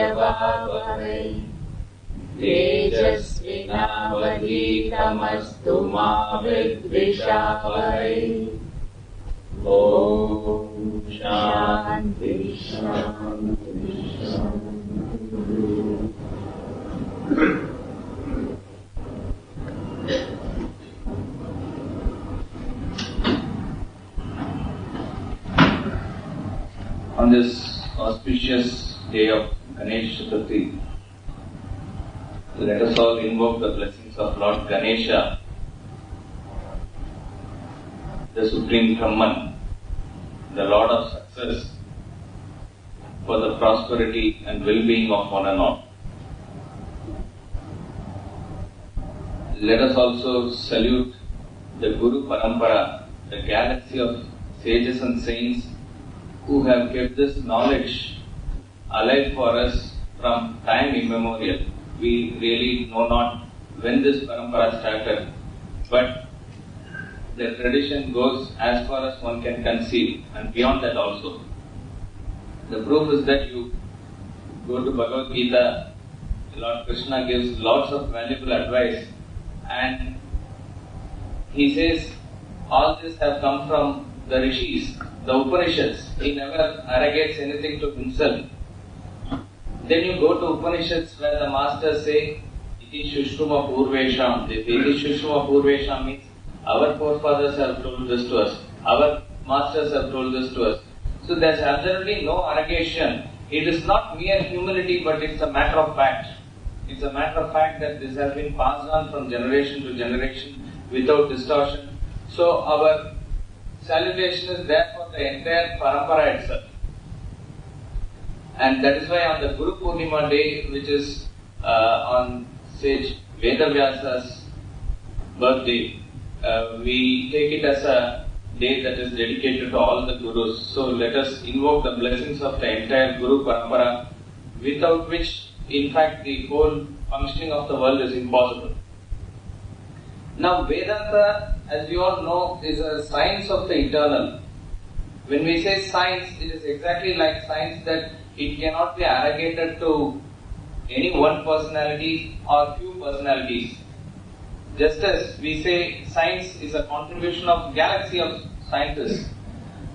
प्रभावहै तेजस्विनावधीतमस्तु मा विद्विषावहै। ओम शांति शांति शांति। On this auspicious day of Ganesh Chaturthi, let us all invoke the blessings of Lord Ganesha, the Supreme Brahman, the Lord of success, for the prosperity and well-being of one and all. Let us also salute the Guru Parampara, the galaxy of sages and saints who have kept this knowledge alive for us from time immemorial. We really know not when this parampara started, but the tradition goes as far as one can conceive and beyond that also. The proof is that you go to Bhagavad Gita, Lord Krishna gives lots of valuable advice, and he says all this have come from the rishis, the Upanishads. He never arrogates anything to himself. Then you go to Upanishads where the masters say, Iti Shushruma Purvesham. Iti Shushruma Purvesham means our forefathers have told this to us, our masters have told this to us. So there is absolutely no arrogation. It is not mere humility, but it's a matter of fact. It's a matter of fact that this has been passed on from generation to generation without distortion. So our salutation is there for the entire parampara itself. And that is why on the Guru Purnima day, which is on sage Vedavyasa's birthday, we take it as a day that is dedicated to all the Gurus. So let us invoke the blessings of the entire Guru Parampara, without which, in fact, the whole functioning of the world is impossible. Now, Vedanta, as we all know, is a science of the eternal. When we say science, it is exactly like science that it cannot be arrogated to any one personality or few personalities. Just as we say science is a contribution of galaxy of scientists,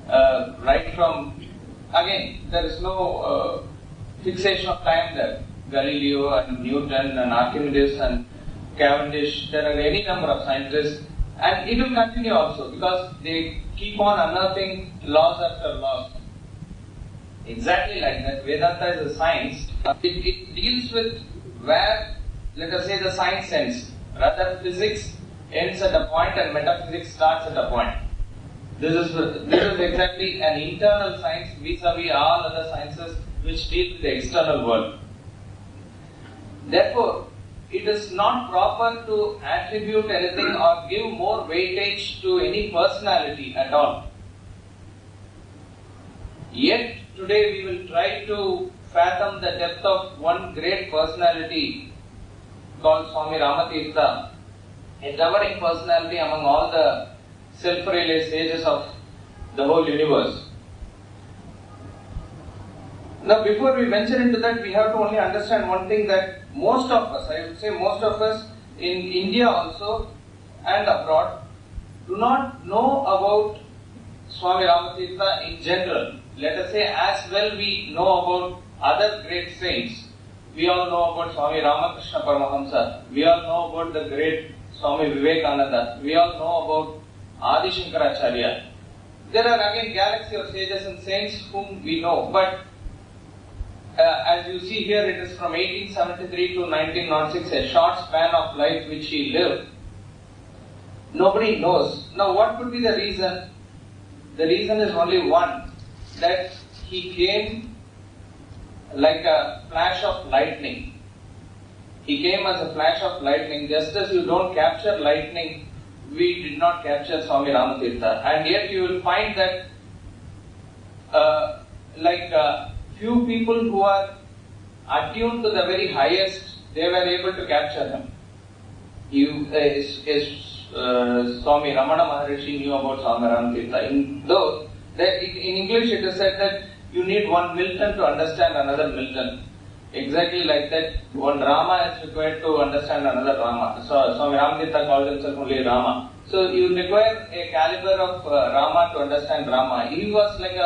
right from, again, there is no fixation of time there. Galileo and Newton and Archimedes and Cavendish, there are any number of scientists, and it will continue also because they keep on unearthing laws after laws. Exactly like that, Vedanta is a science. It deals with where, let us say, the science ends. Rather, physics ends at a point and metaphysics starts at a point. This is exactly an internal science vis-a-vis all other sciences which deal with the external world. Therefore, it is not proper to attribute anything or give more weightage to any personality at all. Yet, today we will try to fathom the depth of one great personality called Swami Rama Tirtha, a towering personality among all the self-realized sages of the whole universe. Now, before we venture into that, we have to only understand one thing, that most of us, I would say most of us in India also and abroad, do not know about Swami Rama Tirtha in general. Let us say as well we know about other great saints. We all know about Swami Ramakrishna Paramahamsa. We all know about the great Swami Vivekananda. We all know about Adi Shankaracharya. There are again galaxy of sages and saints whom we know, but as you see here, it is from 1873 to 1906, a short span of life which he lived. Nobody knows. Now, what could be the reason? The reason is only one, that he came like a flash of lightning. He came as a flash of lightning. Just as you don't capture lightning, we did not capture Swami Rama Tirtha. And yet you will find that few people who are attuned to the very highest, they were able to capture him. Swami Ramana Maharishi knew about Swami Rama Tirtha. In English it is said that you need one Milton to understand another Milton. exactly like that. One Rama is required to understand another Rama. So Swami Rama Tirtha called himself only Rama. So you require a caliber of Rama to understand Rama. He was like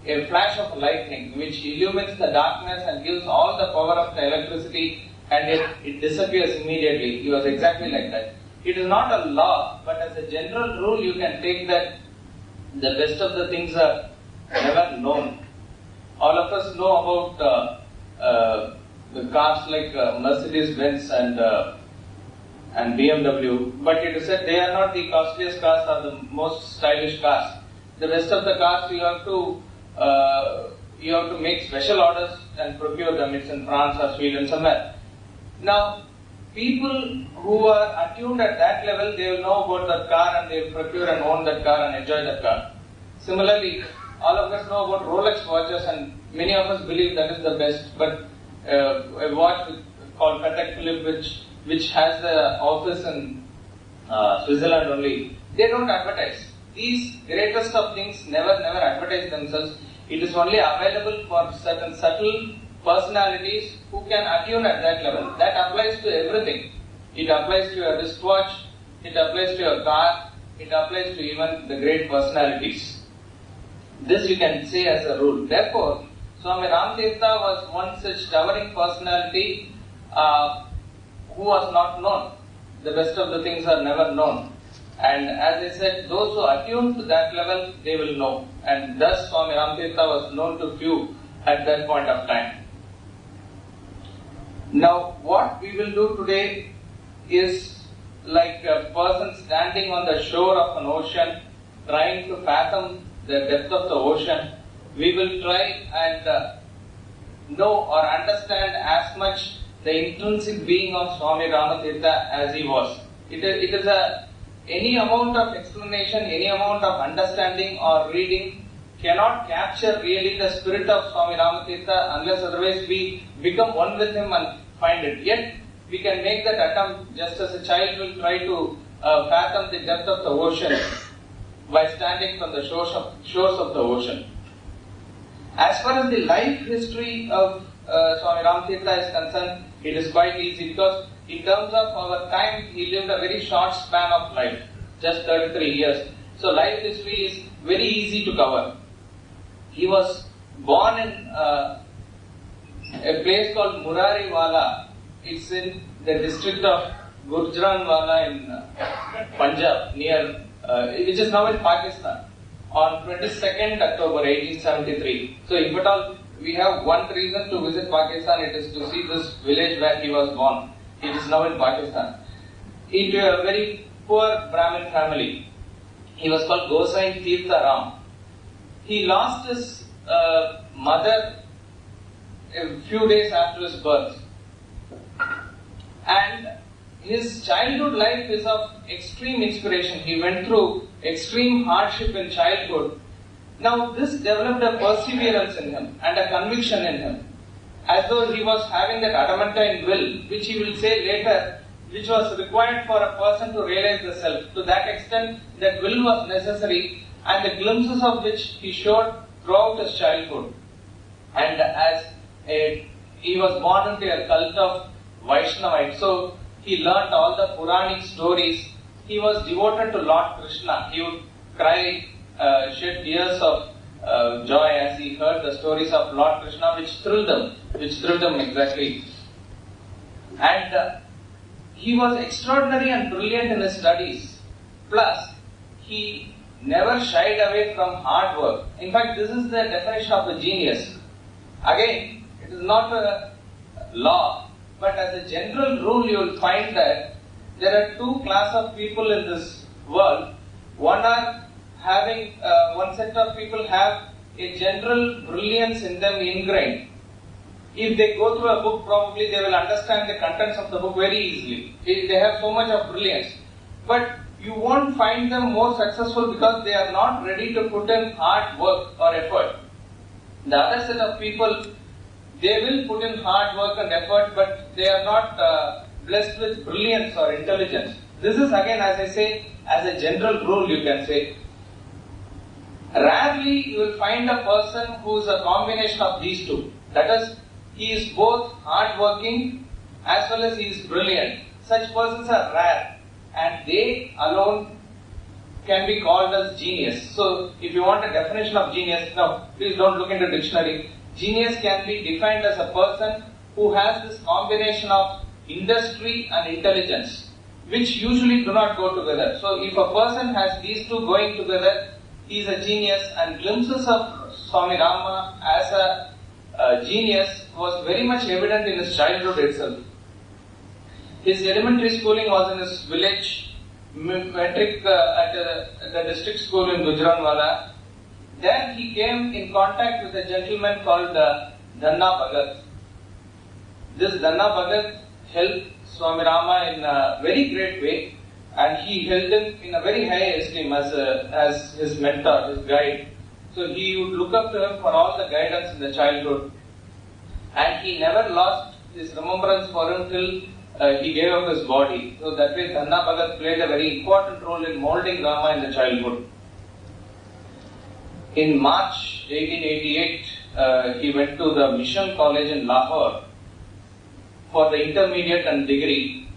a flash of lightning which illumines the darkness and gives all the power of the electricity, and it disappears immediately. He was exactly like that. It is not a law, but as a general rule you can take that the best of the things are never known. All of us know about the cars like Mercedes-Benz and BMW, but it is said they are not the costliest cars or the most stylish cars. The rest of the cars you have to make special orders and procure them. It's in France or Sweden somewhere. Now, people who are attuned at that level, they will know about that car and they will procure and own that car and enjoy that car. Similarly, all of us know about Rolex watches and many of us believe that is the best, but a watch called Patek Philippe which has the office in Switzerland only, they don't advertise. These greatest of things never advertise themselves. It is only available for certain subtle personalities who can attune at that level. That applies to everything. It applies to your wristwatch, it applies to your car, it applies to even the great personalities. This you can say as a rule. Therefore, Swami Rama Tirtha was one such towering personality who was not known. The best of the things are never known. And as I said, those who attune to that level, they will know. And thus Swami Rama Tirtha was known to few at that point of time. Now, what we will do today is like a person standing on the shore of an ocean, trying to fathom the depth of the ocean. We will try and know or understand as much the intrinsic being of Swami Rama Tirtha as he was. It is any amount of explanation, any amount of understanding or reading cannot capture really the spirit of Swami Rama Tirtha unless otherwise we become one with him and find it. Yet we can make that attempt just as a child will try to fathom the depth of the ocean by standing from the shores of the ocean. As far as the life history of Swami Rama Tirtha is concerned, it is quite easy because in terms of our time, he lived a very short span of life, just 33 years. So life history is very easy to cover. He was born in a place called Murariwala. It's in the district of Gujranwala in Punjab, near, which is now in Pakistan, on 22nd October 1873. So if at all we have one reason to visit Pakistan, it is to see this village where he was born. It is now in Pakistan. Into a very poor Brahmin family. He was called Gosai Tirtha Ram. He lost his mother a few days after his birth. And his childhood life is of extreme inspiration. He went through extreme hardship in childhood. Now this developed a perseverance in him and a conviction in him, as though he was having that adamantine will, which he will say later, which was required for a person to realize the self. To that extent, that will was necessary, and the glimpses of which he showed throughout his childhood. And as he was born into a cult of Vaishnavite, so he learnt all the Puranic stories. He was devoted to Lord Krishna. He would cry, shed tears of joy as he heard the stories of Lord Krishna, which thrilled him exactly. And he was extraordinary and brilliant in his studies. Plus, he never shied away from hard work. In fact, this is the definition of a genius. Again, it is not a law, but as a general rule, you will find that there are two classes of people in this world. One set of people have a general brilliance in them ingrained. If they go through a book, probably they will understand the contents of the book very easily. They have so much of brilliance. But you won't find them more successful because they are not ready to put in hard work or effort. The other set of people, they will put in hard work and effort, but they are not blessed with brilliance or intelligence. This is again, as I say, as a general rule you can say. Rarely you will find a person who is a combination of these two. That is, he is both hard-working as well as he is brilliant. Such persons are rare, and they alone can be called as genius. So, if you want a definition of genius, now please don't look into dictionary. Genius can be defined as a person who has this combination of industry and intelligence, which usually do not go together. So, if a person has these two going together, he is a genius, and glimpses of Swami Rama as a genius was very much evident in his childhood itself. His elementary schooling was in his village, metric at the district school in Gujranwala. There he came in contact with a gentleman called Dhanna Bhagat. This Dhanna Bhagat helped Swami Rama in a very great way, and he held him in a very high esteem as his mentor, his guide. So he would look up to him for all the guidance in the childhood, and he never lost his remembrance for him till he gave up his body. So that way Dhanna Bhagat played a very important role in molding Rama in the childhood. In March 1888, he went to the Mission College in Lahore for the intermediate and degree.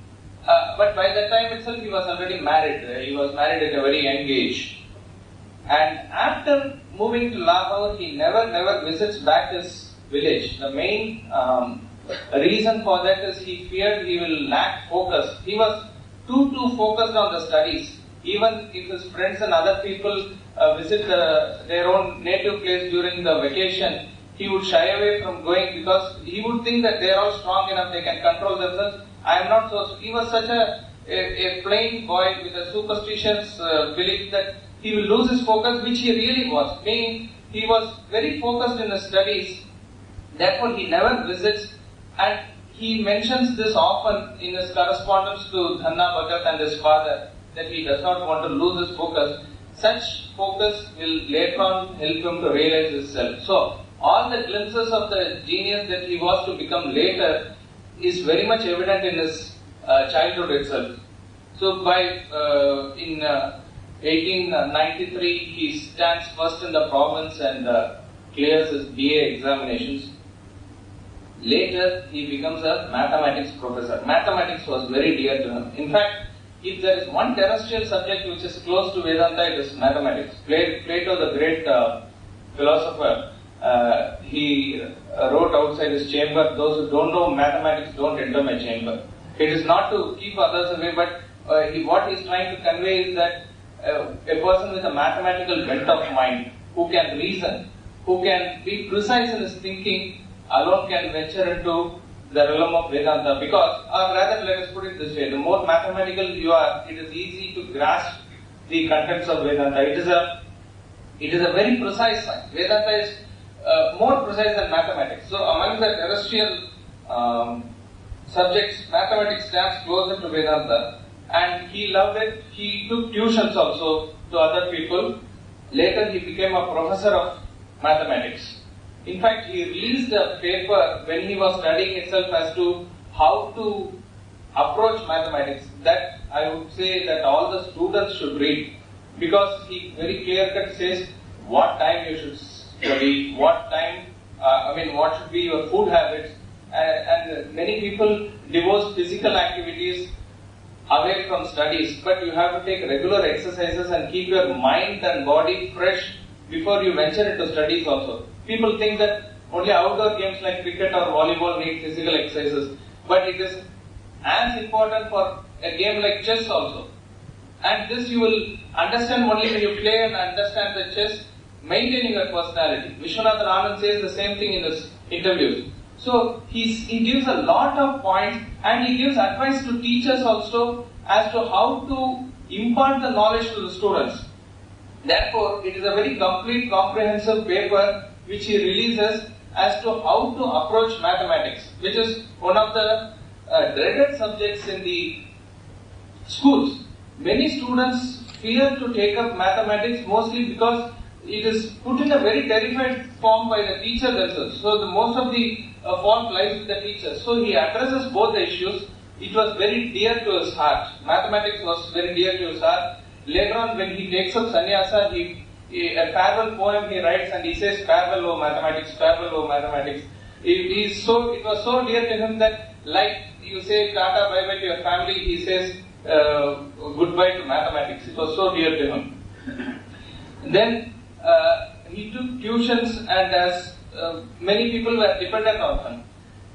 But by that time itself he was already married. He was married at a very young age. And after moving to Lahore, he never visits back his village. The main reason for that is he feared he will lack focus. He was too focused on the studies. Even if his friends and other people visit their own native place during the vacation, he would shy away from going because he would think that they are all strong enough, they can control themselves. I am not so. He was such a plain boy with a superstitious belief that he will lose his focus, which he really was. Meaning, he was very focused in his studies. Therefore, he never visits, and he mentions this often in his correspondence to Dhanna Bhagat and his father, that he does not want to lose his focus. Such focus will later on help him to realize his self. So, all the glimpses of the genius that he was to become later is very much evident in his childhood itself. So, in 1893, he stands first in the province and clears his BA examinations. Later, he becomes a mathematics professor. Mathematics was very dear to him. In fact, if there is one terrestrial subject which is close to Vedanta, it is mathematics. Plato, the great philosopher, he wrote outside his chamber, "Those who don't know mathematics don't enter my chamber." It is not to keep others away, but what he is trying to convey is that a person with a mathematical bent of mind, who can reason, who can be precise in his thinking, alone can venture into the realm of Vedanta. Because, or rather, let us put it this way: the more mathematical you are, it is easy to grasp the contents of Vedanta. It is a very precise science. Vedanta is more precise than mathematics. So, among the terrestrial subjects, mathematics stands closer to Vedanta, and he loved it. He took tuitions also to other people. Later, he became a professor of mathematics. In fact, he released a paper when he was studying itself as to how to approach mathematics. That I would say that all the students should read, because he very clear-cut says what time you should study, what time, what should be your food habits, and many people divorce physical activities away from studies, but you have to take regular exercises and keep your mind and body fresh before you venture into studies also. People think that only outdoor games like cricket or volleyball need physical exercises, but it is as important for a game like chess also. And this you will understand only when you play and understand the chess, maintaining your personality. Vishwanathan Anand says the same thing in his interviews. So he gives a lot of points, and he gives advice to teachers also as to how to impart the knowledge to the students. Therefore, it is a very complete, comprehensive paper which he releases as to how to approach mathematics, which is one of the dreaded subjects in the schools. Many students fear to take up mathematics mostly because it is put in a very terrified form by the teacher themselves. So most of the fault lies with the teacher. So he addresses both the issues. It was very dear to his heart. Mathematics was very dear to his heart. Later on, when he takes up sannyasa, a farewell poem he writes, and he says, "Farewell, O mathematics, farewell, O mathematics." It was so dear to him that, like you say Tata bye bye to your family, he says goodbye to mathematics. It was so dear to him. Then he took tuitions, and as many people were dependent on him,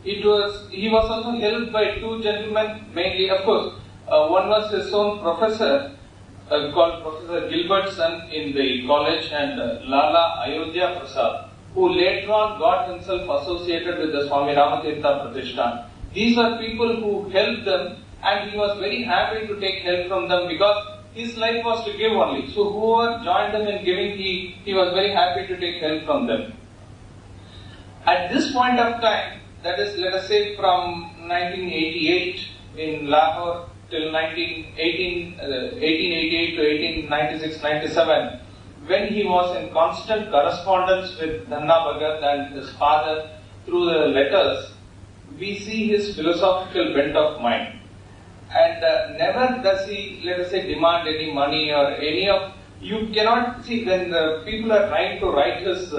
he was also helped by two gentlemen mainly. Of course, one was his own professor called Professor Gilbert's son in the college, and Lala Ayodhya Prasad, who later on got himself associated with the Swami Rama Tirtha Pratishthan. These were people who helped them, and he was very happy to take help from them because his life was to give only. So whoever joined them in giving, he was very happy to take help from them. At this point of time, that is, let us say from 1988 in Lahore till 1888 to 1896-97, when he was in constant correspondence with Dhanna Bhagat and his father through the letters, we see his philosophical bent of mind. And never does he, let us say, demand any money or any of... You cannot see when the people are trying to write his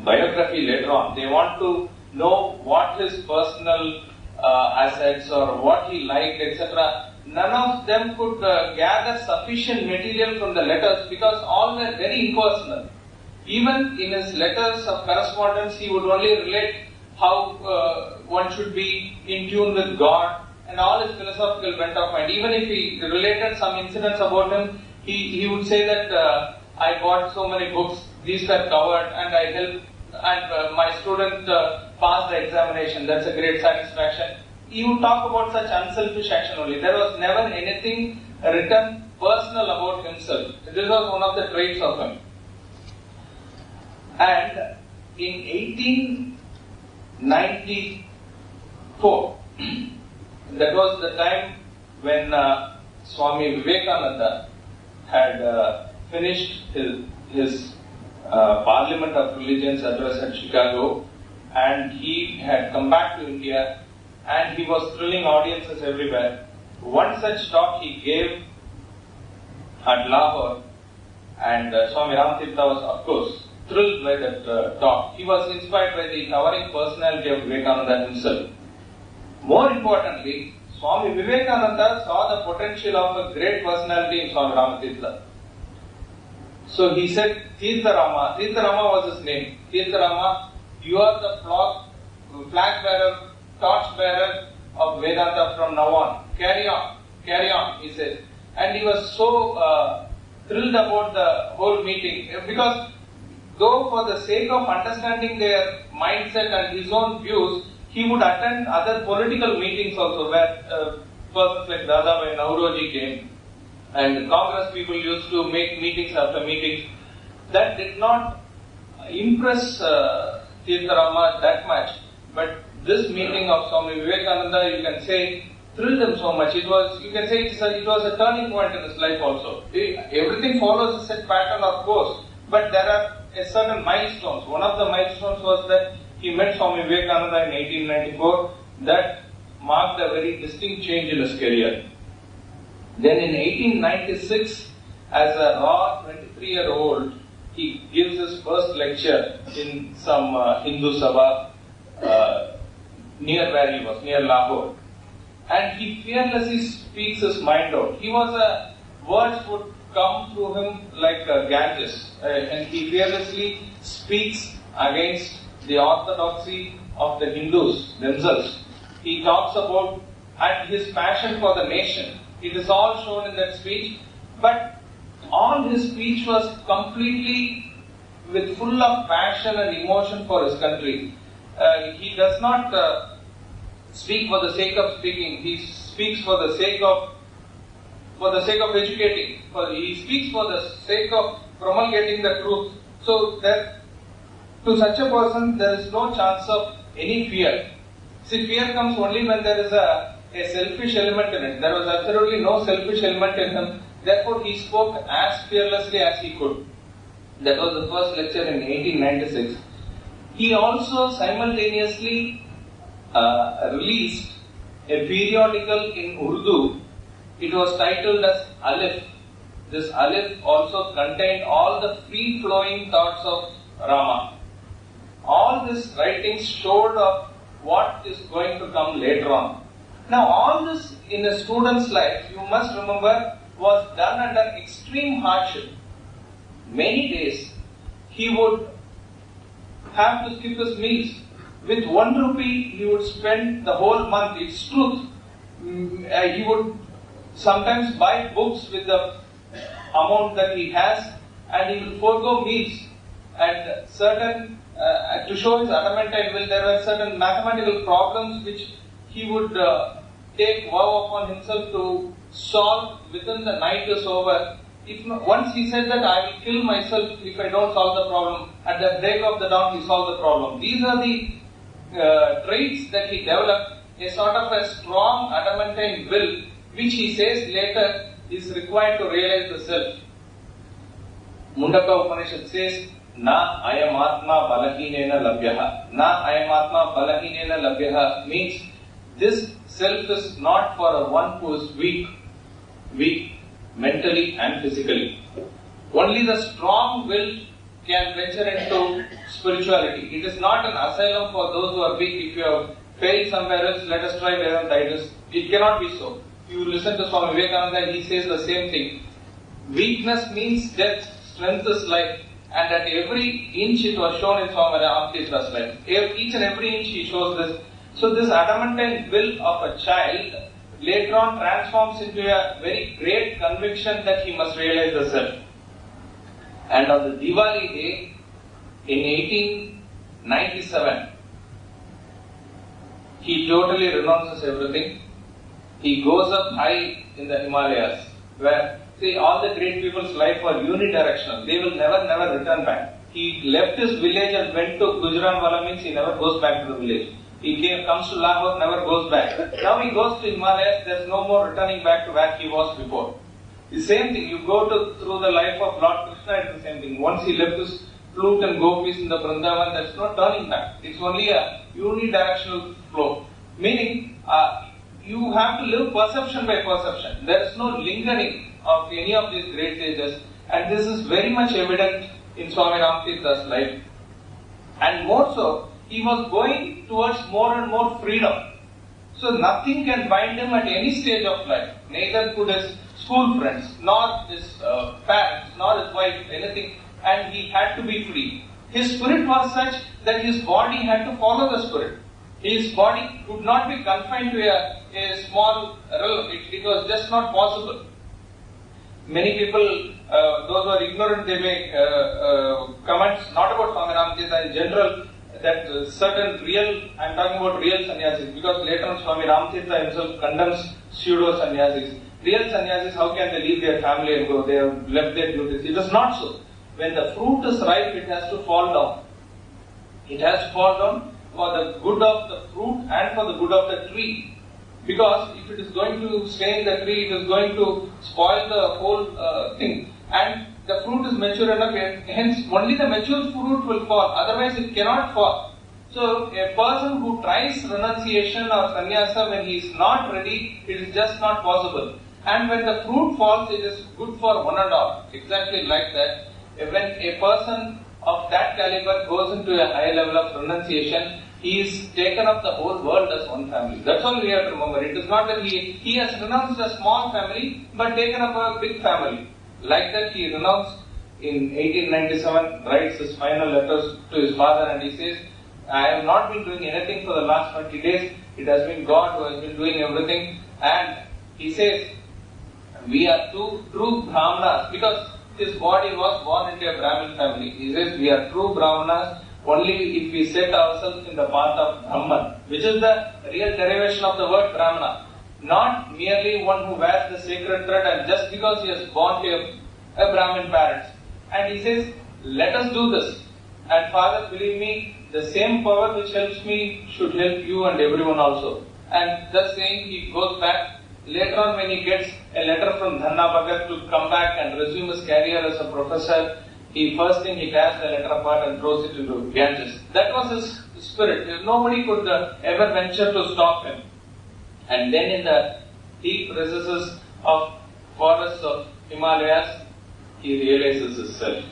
biography later on, they want to know what his personal assets or what he liked, etc. None of them could gather sufficient material from the letters because all were very impersonal. Even in his letters of correspondence, he would only relate how one should be in tune with God and all his philosophical bent of mind. Even if he related some incidents about him, he would say that I bought so many books, these were covered, and I helped, and my student passed the examination. That's a great satisfaction. He would talk about such unselfish action only. There was never anything written personal about himself. This was one of the traits of him. And in 1894, that was the time when Swami Vivekananda had finished his Parliament of Religions address at Chicago, and he had come back to India, and he was thrilling audiences everywhere. One such talk he gave at Lahore, and Swami Rama Tirtha was, of course, thrilled by that talk. He was inspired by the towering personality of Vivekananda himself. More importantly, Swami Vivekananda saw the potential of a great personality in Swami Rama Tirtha. So he said, Tirtha Rama was his name. Tirtha Rama, you are the flag bearer, torch bearer of Vedanta from now on. Carry on, he said. And he was so thrilled about the whole meeting because though for the sake of understanding their mindset and his own views, he would attend other political meetings also where persons like Dadabhai Nauroji came, and Congress people used to make meetings after meetings. That did not impress Tirtha Rama that much, but this meeting of Swami Vivekananda, you can say, thrilled him so much. It was, you can say, it was a turning point in his life also. Everything follows a set pattern, of course, but there are certain milestones. One of the milestones was that he met Swami Vivekananda in 1894. That marked a very distinct change in his career. Then in 1896, as a raw 23-year-old, he gives his first lecture in some Hindu Sabha near where he was, near Lahore. And he fearlessly speaks his mind out. Words would come through him like Ganges, and he fearlessly speaks against the orthodoxy of the Hindus themselves. He talks about and his passion for the nation. It is all shown in that speech, but all his speech was completely full of passion and emotion for his country. He does not speak for the sake of speaking. He speaks for the sake of educating. He speaks for the sake of promulgating the truth. So that to such a person there is no chance of any fear. See, fear comes only when there is a selfish element in it. There was absolutely no selfish element in him. Therefore, he spoke as fearlessly as he could. That was the first lecture in 1896. He also simultaneously released a periodical in Urdu. It was titled as Alif. This Alif also contained all the free-flowing thoughts of Rama. all these writings showed of what is going to come later on. Now all this in a student's life, you must remember, was done under extreme hardship. Many days he would have to skip his meals. With 1 rupee he would spend the whole month. It's truth. He would sometimes buy books with the amount that he has, and he will forego meals. And certain, to show his adamantine will, there were certain mathematical problems which he would take vow upon himself to solve within the night is over. Once he said that I will kill myself if I don't solve the problem, at the break of the dawn he solved the problem. These are the traits that he developed, a sort of a strong adamantine will, which he says later is required to realize the self. Mundaka Upanishad says, Na ayam atma balahinena labhyaha. Na ayam atma balahinena labhyaha means this self is not for one who is weak mentally and physically. Only the strong will can venture into spirituality. It is not an asylum for those who are weak. If you have failed somewhere else, let us try Vedanta. It cannot be so. You listen to Swami Vivekananda, he says the same thing. Weakness means death, strength is life. And at every inch it was shown in Swami Rama Tirtha's life. Each and every inch he shows this. So this adamantine will of a child later on transforms into a very great conviction that he must realize the self. And on the Diwali day, in 1897, he totally renounces everything. He goes up high in the Himalayas, where, see, all the great people's life were unidirectional. They will never return back. He left his village and went to Gujranwala, means he never goes back to the village. He comes to Lahore, never goes back. Now he goes to Himalayas, there's no more returning back to where he was before. The same thing, you go through the life of Lord Krishna, it's the same thing. Once he left his flute and gopis in the Vrindavan, there's no turning back. It's only a unidirectional flow. Meaning, you have to live perception by perception. There is no lingering of any of these great sages, and this is very much evident in Swami Rama Tirtha's life. And more so, he was going towards more and more freedom. So nothing can bind him at any stage of life. Neither could his school friends, nor his parents, nor his wife, anything. And he had to be free. His spirit was such that his body had to follow the spirit. His body could not be confined to a small realm. It was just not possible. Many people, those who are ignorant, they make comments not about Swami Rama Tirtha in general, that certain real, I am talking about real sannyasis, because later on Swami Rama Tirtha himself condemns pseudo sannyasis. Real sannyasis, how can they leave their family and go? They have left their duties. It is not so. When the fruit is ripe, it has to fall down. It has to fall down for the good of the fruit and for the good of the tree. Because if it is going to stain the tree, it is going to spoil the whole thing. And the fruit is mature enough, hence only the mature fruit will fall, otherwise it cannot fall. So a person who tries renunciation or sannyasa when he is not ready, it is just not possible. And when the fruit falls, it is good for one and all. Exactly like that. When a person of that caliber goes into a high level of renunciation, he is taken up the whole world as one family. That's all we have to remember. It is not that he has renounced a small family, but taken up a big family. Like that, he renounced in 1897, writes his final letters to his father, and he says, I have not been doing anything for the last 20 days. It has been God who has been doing everything. And he says, we are two true Brahmanas, because his body was born into a Brahmin family. He says, we are true Brahmanas only if we set ourselves in the path of Brahman, which is the real derivation of the word Brahmana. Not merely one who wears the sacred thread and just because he has born to a Brahmin parents. And he says, let us do this. And Father, believe me, the same power which helps me should help you and everyone also. And thus saying, he goes back. Later on, when he gets a letter from Dhanna Bhagat to come back and resume his career as a professor, first thing he tears the letter apart and throws it into Ganges. That was his spirit. Nobody could ever venture to stop him. And then in the deep recesses of forests of Himalayas, he realizes his self.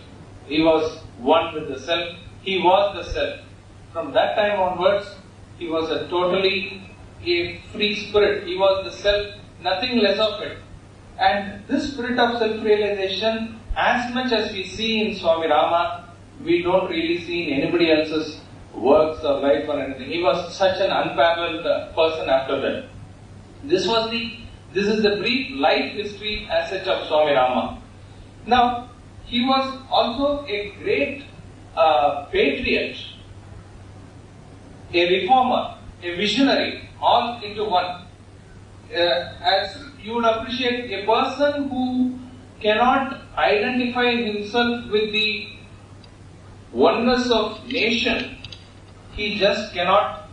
He was one with the self. He was the self. From that time onwards, he was a totally a free spirit. He was the self, nothing less of it. And this spirit of self-realization, as much as we see in Swami Rama, we don't really see in anybody else's works or life or anything. He was such an unparalleled person after that. This is the brief life history as such of Swami Rama. Now, he was also a great patriot, a reformer, a visionary, all into one. As you would appreciate, a person who cannot identify himself with the oneness of nation, he just cannot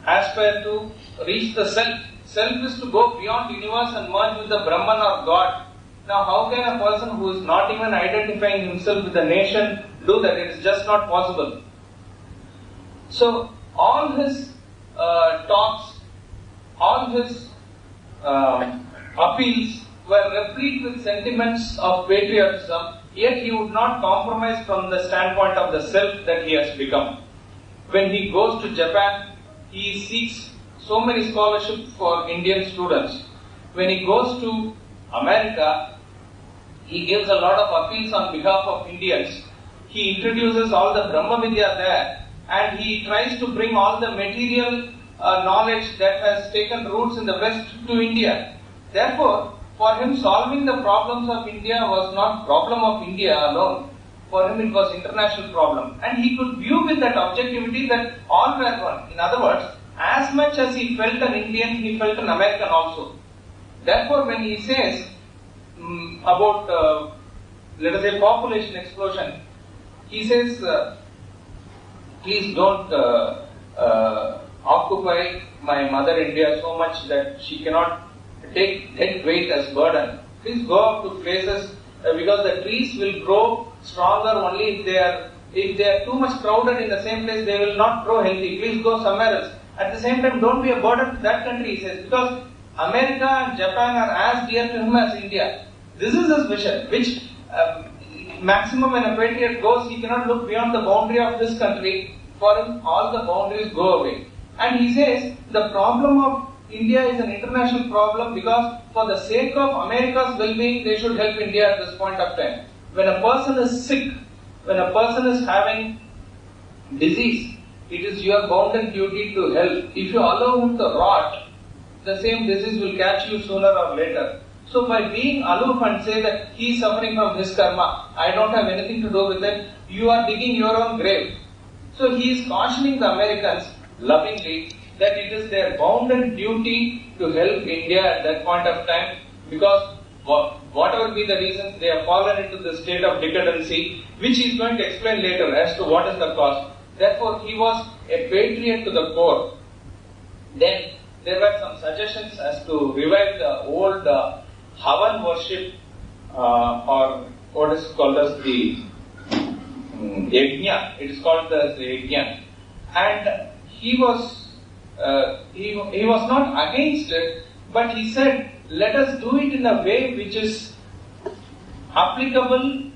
aspire to reach the self. Self is to go beyond universe and merge with the Brahman or God. Now how can a person who is not even identifying himself with the nation do that? It is just not possible. So all his talks, all his appeals were replete with sentiments of patriotism, yet he would not compromise from the standpoint of the self that he has become. When he goes to Japan, he seeks so many scholarships for Indian students. When he goes to America, he gives a lot of appeals on behalf of Indians. He introduces all the Brahma Vidya there, and he tries to bring all the material knowledge that has taken roots in the West to India. Therefore, for him, solving the problems of India was not problem of India alone. For him, it was international problem. And he could view with that objectivity that all were one. In other words, as much as he felt an Indian, he felt an American also. Therefore, when he says about, let us say, population explosion, he says, please don't occupy my mother India so much that she cannot take that weight as burden. Please go up to places because the trees will grow stronger only if they are too much crowded in the same place, they will not grow healthy. Please go somewhere else. At the same time, don't be a burden to that country, he says, because America and Japan are as dear to him as India. This is his vision, which maximum when a patriot goes, he cannot look beyond the boundary of this country. For him, all the boundaries go away. And he says, the problem of India is an international problem because for the sake of America's well-being, they should help India at this point of time. When a person is sick, when a person is having disease, it is your bounden duty to help. If you allow him to rot, the same disease will catch you sooner or later. So by being aloof and say that he is suffering from his karma, I don't have anything to do with it, you are digging your own grave. So he is cautioning the Americans lovingly that it is their bounden duty to help India at that point of time, because whatever be the reasons, they have fallen into the state of decadency, which he is going to explain later as to what is the cause. Therefore, he was a patriot to the core. Then there were some suggestions as to revive the old Havan worship, or what is called as the Yajna. It is called as the Yajna. And he was not against it, but he said, let us do it in a way which is applicable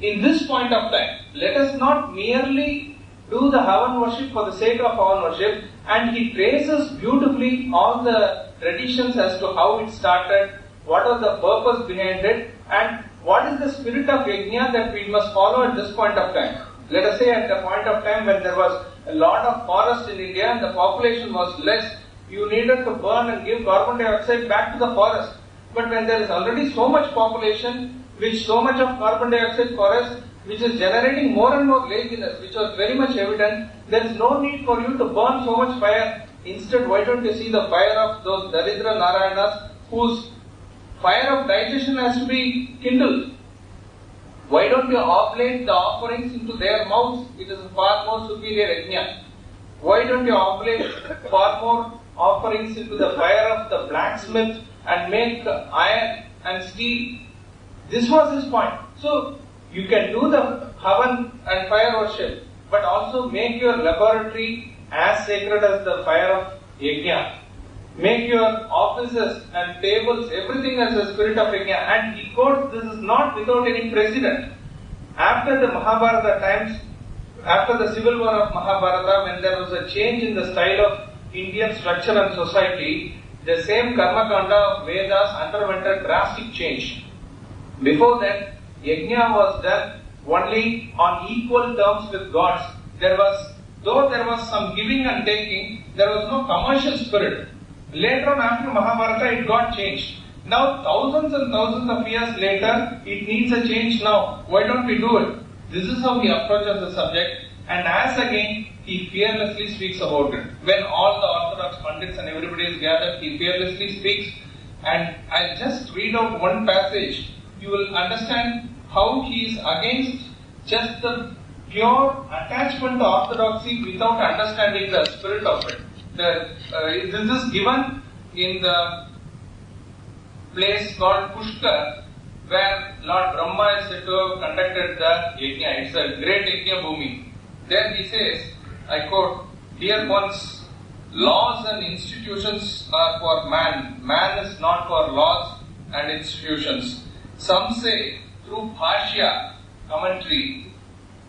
in this point of time. Let us not merely do the Havan worship for the sake of Havan worship. And he traces beautifully all the traditions as to how it started, what was the purpose behind it, and what is the spirit of Yajna that we must follow at this point of time. Let us say at the point of time when there was a lot of forest in India and the population was less, you needed to burn and give carbon dioxide back to the forest. But when there is already so much population, which so much of carbon dioxide forest, which is generating more and more laziness, which was very much evident, there is no need for you to burn so much fire. Instead, why don't you see the fire of those Daridra Narayanas whose fire of digestion has to be kindled? Why don't you oblate the offerings into their mouths? It is a far more superior yajna. Why don't you oblate far more offerings into the fire of the blacksmith and make iron and steel? This was his point. So, you can do the Havan and fire worship, but also make your laboratory as sacred as the fire of Yajna. Make your offices and tables, everything as the spirit of Yajna. And he quotes, this is not without any precedent. After the Mahabharata times, after the civil war of Mahabharata, when there was a change in the style of Indian structure and society, the same karma kanda of Vedas underwent a drastic change. Before that, yajna was done only on equal terms with gods. Though there was some giving and taking, there was no commercial spirit. Later on, after Mahabharata, it got changed. Now, thousands and thousands of years later, it needs a change now. Why don't we do it? This is how he approaches the subject, and as again, he fearlessly speaks about it. When all the orthodox pundits and everybody is gathered, he fearlessly speaks. And I'll just read out one passage. You will understand how he is against just the pure attachment to orthodoxy without understanding the spirit of it. This is given in the place called Pushkar, where Lord Brahma is said to have conducted the yajna. It's a great yajna bhumi. There he says, I quote, "Dear ones, laws and institutions are for man. Man is not for laws and institutions. Some say through bhashya, commentary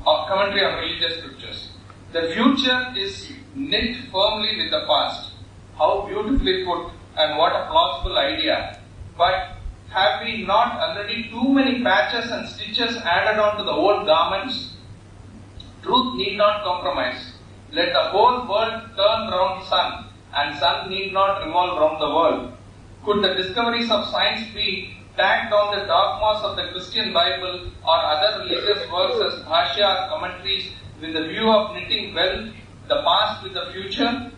on religious scriptures. The future is knit firmly with the past." How beautifully put, and what a plausible idea. But have we not already too many patches and stitches added on to the old garments? Truth need not compromise. Let the whole world turn round sun, and sun need not revolve round the world. Could the discoveries of science be tacked on the dogmas of the Christian Bible or other religious works as bhashya or commentaries with the view of knitting well the past with the future?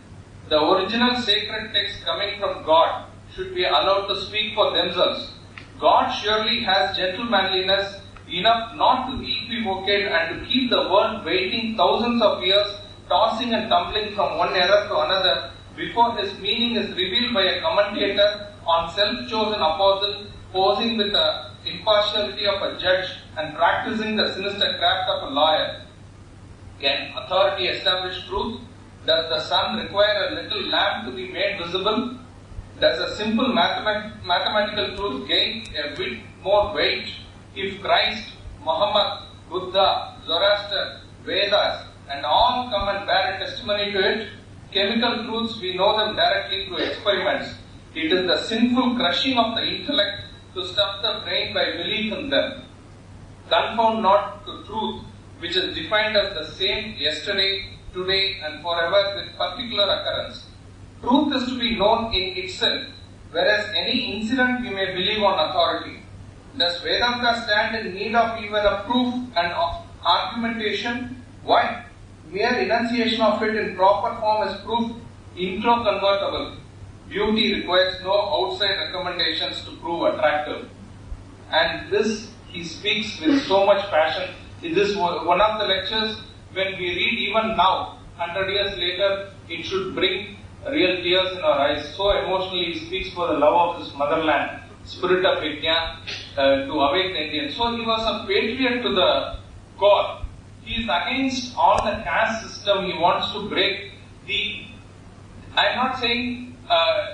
The original sacred texts coming from God should be allowed to speak for themselves. God surely has gentlemanliness enough not to equivocate and to keep the world waiting thousands of years, tossing and tumbling from one error to another, before his meaning is revealed by a commentator on self-chosen apostle, posing with the impartiality of a judge and practicing the sinister craft of a lawyer. Can authority establish truth? Does the sun require a little lamp to be made visible? Does a simple mathematical truth gain a bit more weight if Christ, Muhammad, Buddha, Zoroaster, Vedas and all come and bear a testimony to it? Chemical truths, we know them directly through experiments. It is the sinful crushing of the intellect to stuff the brain by belief in them. Confound not the truth, which is defined as the same yesterday, today and forever with particular occurrence. Truth is to be known in itself, whereas any incident we may believe on authority. Does Vedanta stand in need of even a proof and argumentation? Why? Mere enunciation of it in proper form is proof incontrovertible. Beauty requires no outside recommendations to prove attractive. And this he speaks with so much passion. This is one of the lectures, when we read even now, 100 years later, it should bring real tears in our eyes. So emotionally he speaks for the love of his motherland, spirit of Yajna, to awake the Indians. So he was a patriot to the core. He is against all the caste system. He wants to break I am not saying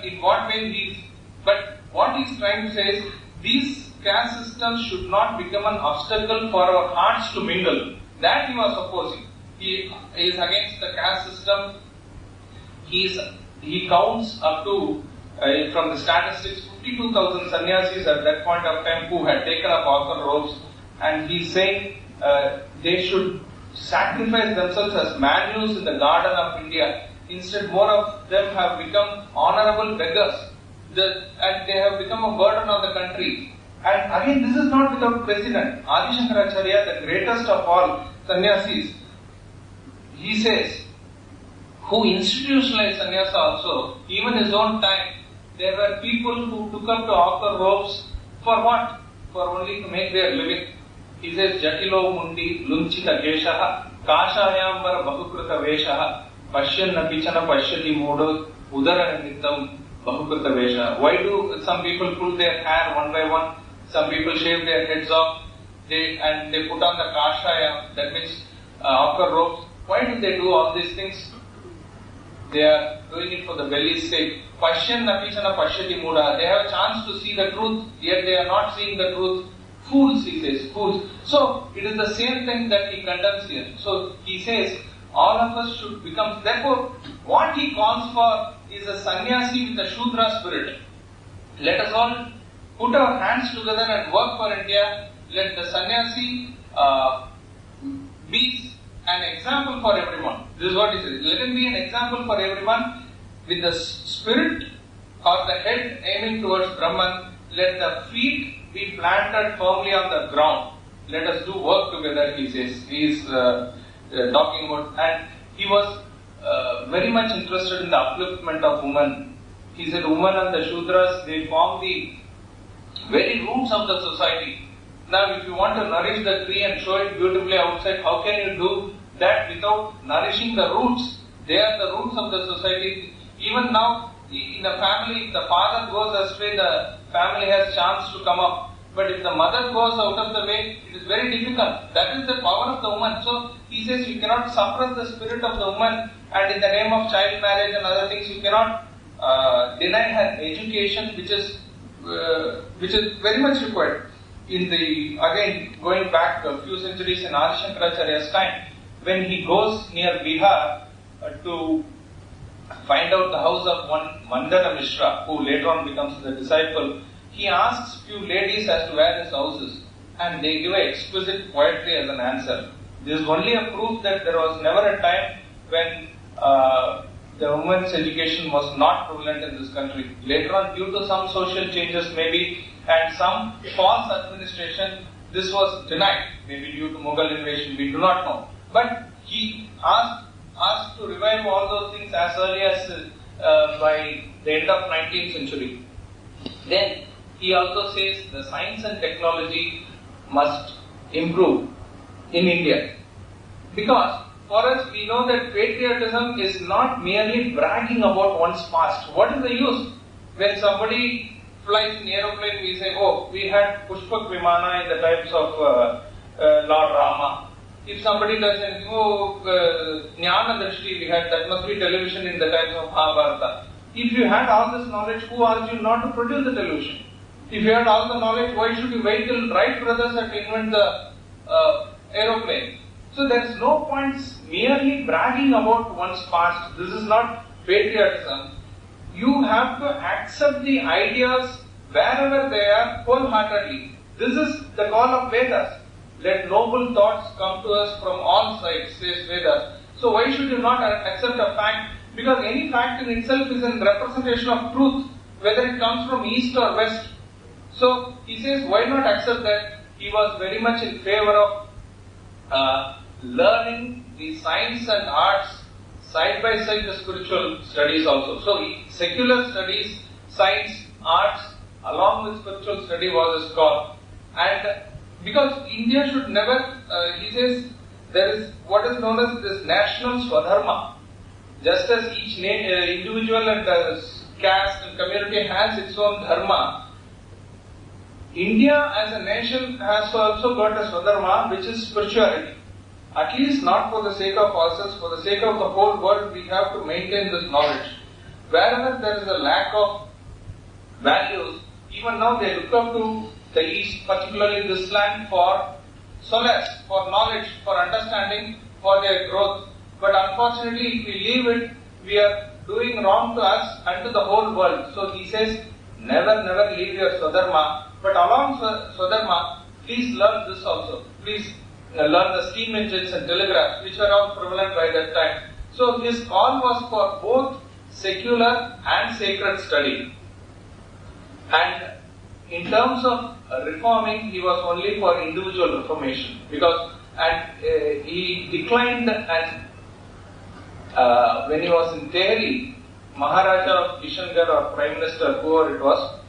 in what way but what he is trying to say is, these caste systems should not become an obstacle for our hearts to mingle. That he was opposing. He is against the caste system. He counts up to, from the statistics, 52,000 sannyasis at that point of time who had taken up author robes, and he's saying they should sacrifice themselves as manus in the garden of India. Instead, more of them have become honorable beggars, and they have become a burden on the country. And again, this is not without precedent. Adi Shankaracharya, the greatest of all sannyasis, he says, who institutionalized sannyasa also, even his own time, there were people who took up to author robes for what? For only to make their living. He says, Jatilo Mundi Lunchita Geshaha Kashayambara Bahukruta Veshaha Pashyanna Pichana Pashyati Modu Udara Nittam Bahukruta Vesha. Why do some people pull their hair one by one? Some people shave their heads off, and they put on the kashaya, that means author robes. Why do they do all these things? They are doing it for the belly's sake. Pashyan napichana pashyati muda. They have a chance to see the truth, yet they are not seeing the truth. schools, he says, schools. So, it is the same thing that he condemns here. So, he says, all of us should become, therefore, what he calls for is a sannyasi with a Shudra spirit. Let us all put our hands together and work for India. Let the sannyasi be an example for everyone. This is what he says. Let him be an example for everyone with the spirit or the head aiming towards Brahman. Let the feet be planted firmly on the ground. Let us do work together, he says. He is talking about, and he was very much interested in the upliftment of women. He said women and the Shudras, they form the very roots of the society. Now, if you want to nourish the tree and show it beautifully outside, how can you do that without nourishing the roots? They are the roots of the society. Even now, in a family, if the father goes astray, the family has chance to come up. But if the mother goes out of the way, it is very difficult. That is the power of the woman. So, he says you cannot suppress the spirit of the woman, and in the name of child marriage and other things, you cannot deny her education, which is very much required. In the, again, going back a few centuries in Adi Shankaracharya's time, when he goes near Bihar to find out the house of one Mandana Mishra, who later on becomes the disciple, he asks few ladies as to where his house is, and they give exquisite poetry as an answer. This is only a proof that there was never a time when the women's education was not prevalent in this country. Later on, due to some social changes maybe, and some false administration, this was denied, maybe due to Mughal invasion, we do not know. But he asked to revive all those things as early as by the end of 19th century. Then he also says the science and technology must improve in India. Because for us, we know that patriotism is not merely bragging about one's past. What is the use? When somebody flies in aeroplane, we say, oh, we had Pushpak Vimana in the times of Lord Rama. If somebody does anything, Jnana Drishti, we had, that must be television in the times of Mahabharata. If you had all this knowledge, who asked you not to produce the television? If you had all the knowledge, why should you wait till Wright brothers had to invent the aeroplane? So there is no point merely bragging about one's past. This is not patriotism. You have to accept the ideas wherever they are wholeheartedly. This is the call of Vedas. Let noble thoughts come to us from all sides, says Vedas. So why should you not accept a fact? Because any fact in itself is a representation of truth, whether it comes from east or west. So he says, why not accept that? He was very much in favor of learning the science and arts side by side the spiritual studies also. So secular studies, science, arts, along with spiritual study was his call. And because India should never, he says, there is what is known as this national Swadharma. Just as each individual and caste and community has its own dharma, India as a nation has also got a Swadharma, which is spirituality. At least not for the sake of ourselves, for the sake of the whole world, we have to maintain this knowledge. Wherever there is a lack of values, even now they look up to the East, particularly this land, for solace, for knowledge, for understanding, for their growth. But unfortunately, if we leave it, we are doing wrong to us and to the whole world. So he says, never leave your Swadharma. But along Swadharma, please learn this also. Please learn the steam engines and telegraphs, which were all prevalent by that time. So his call was for both secular and sacred study. And in terms of reforming, he was only for individual reformation. Because he declined, and when he was in Tehri, Maharaja of Kishangarh or Prime Minister, whoever it was,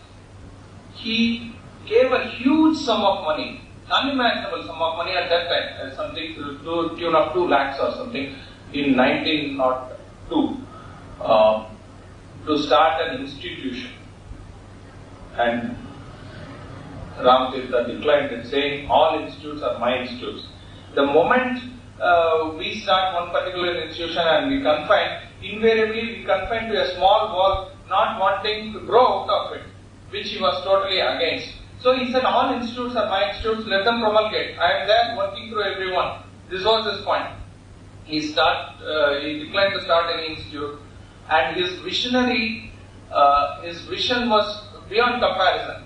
he gave a huge sum of money, unimaginable sum of money at that time, something to the tune of 2 lakhs or something in 1902, to start an institution. And Ram Tirtha declined it, saying, all institutes are my institutes. The moment we start one particular institution and we confine, invariably we confine to a small wall, not wanting to grow out of it, which he was totally against. So he said, all institutes are my institutes, let them promulgate. I am there working through everyone. This was his point. He declined to start any institute, and his vision was beyond comparison.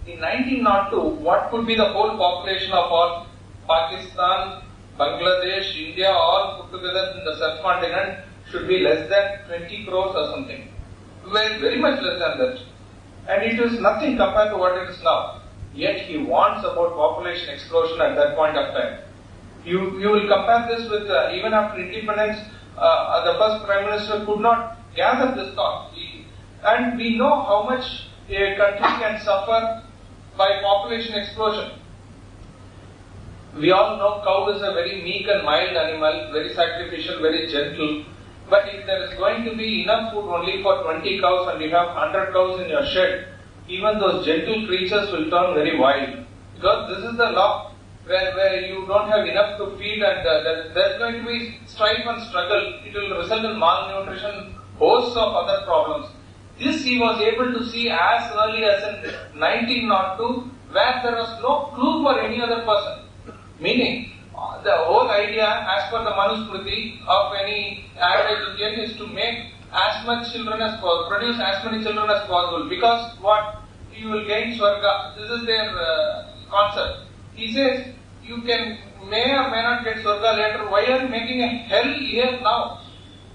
In 1902, what could be the whole population of all Pakistan, Bangladesh, India, all put together in the subcontinent should be less than 20 crores or something. Very much less than that. And it is nothing compared to what it is now. Yet he warns about population explosion at that point of time. You will compare this with even after independence, the first Prime Minister could not gather this thought. And we know how much a country can suffer by population explosion. We all know cow is a very meek and mild animal, very sacrificial, very gentle. But if there is going to be enough food only for 20 cows and you have 100 cows in your shed, even those gentle creatures will turn very wild. Because this is the law where you don't have enough to feed, and there's going to be strife and struggle. It will result in malnutrition, hosts of other problems. This he was able to see as early as in 1902, where there was no clue for any other person. Meaning, the whole idea, as per the Manusmriti of any average Indian, is to make as much children as possible, produce as many children as possible, because what? You will gain Swarga. This is their concept. He says, you may or may not get Swarga later. Why are you making a hell here now?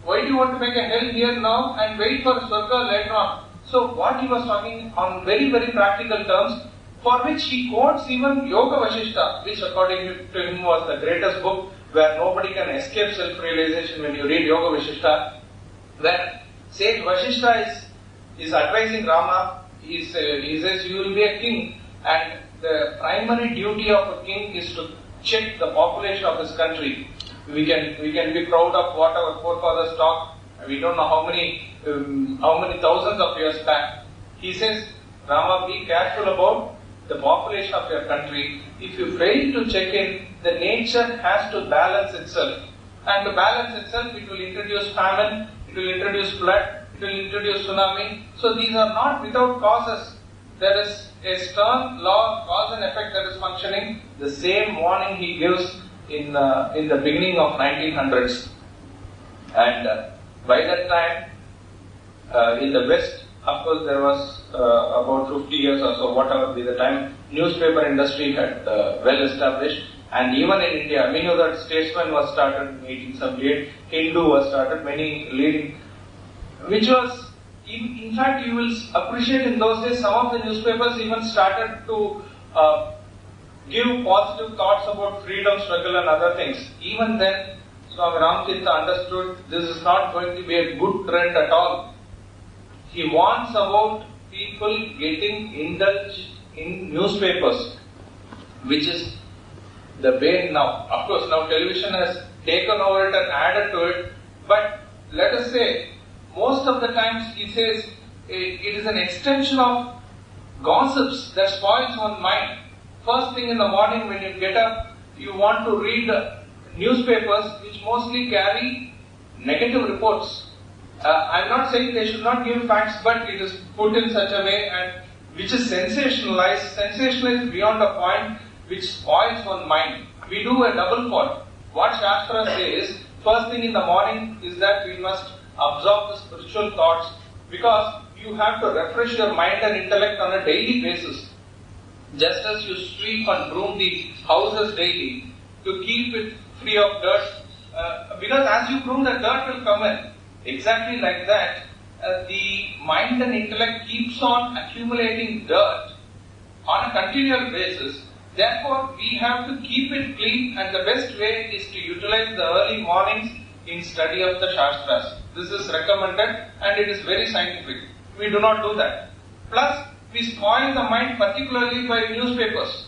Why do you want to make a hell here now and wait for Swarga later on? So what he was talking on very, very practical terms, for which he quotes even Yoga Vasishta, which according to him was the greatest book where nobody can escape self-realization when you read Yoga Vasishta, where Sage Vasishta is advising Rama. He says, you will be a king, and the primary duty of a king is to check the population of his country. We can be proud of what our forefathers taught. We don't know how many thousands of years back. He says, Rama, be careful about the population of your country. If you fail to check in, the nature has to balance itself. And to balance itself, it will introduce famine, it will introduce flood, it will introduce tsunami. So these are not without causes. There is a stern law of cause and effect that is functioning. The same warning he gives in the beginning of 1900s. And by that time, in the West, of course, there was about 50 years or so, whatever be the time, newspaper industry had well established. And even in India, we know that Statesman was started in 1878, Hindu was started, many leading, which was, in fact, you will appreciate in those days, some of the newspapers even started to give positive thoughts about freedom struggle and other things. Even then, Swami Rama Tirtha understood this is not going to be a good trend at all. He warns about people getting indulged in newspapers, which is the bane now. Of course, now television has taken over it and added to it, but let us say, most of the times he says it is an extension of gossips that spoils one's mind. First thing in the morning when you get up, you want to read newspapers which mostly carry negative reports. I'm not saying they should not give facts, but it is put in such a way and which is sensationalized beyond a point which spoils one's mind. We do a double fault. What Shastra says, first thing in the morning is that we must absorb the spiritual thoughts, because you have to refresh your mind and intellect on a daily basis. Just as you sweep and broom the houses daily to keep it free of dirt, because as you broom, the dirt will come in. Exactly like that, the mind and intellect keeps on accumulating dirt on a continual basis. Therefore, we have to keep it clean, and the best way is to utilize the early mornings in study of the Shastras. This is recommended and it is very scientific. We do not do that. Plus, we spoil the mind particularly by newspapers.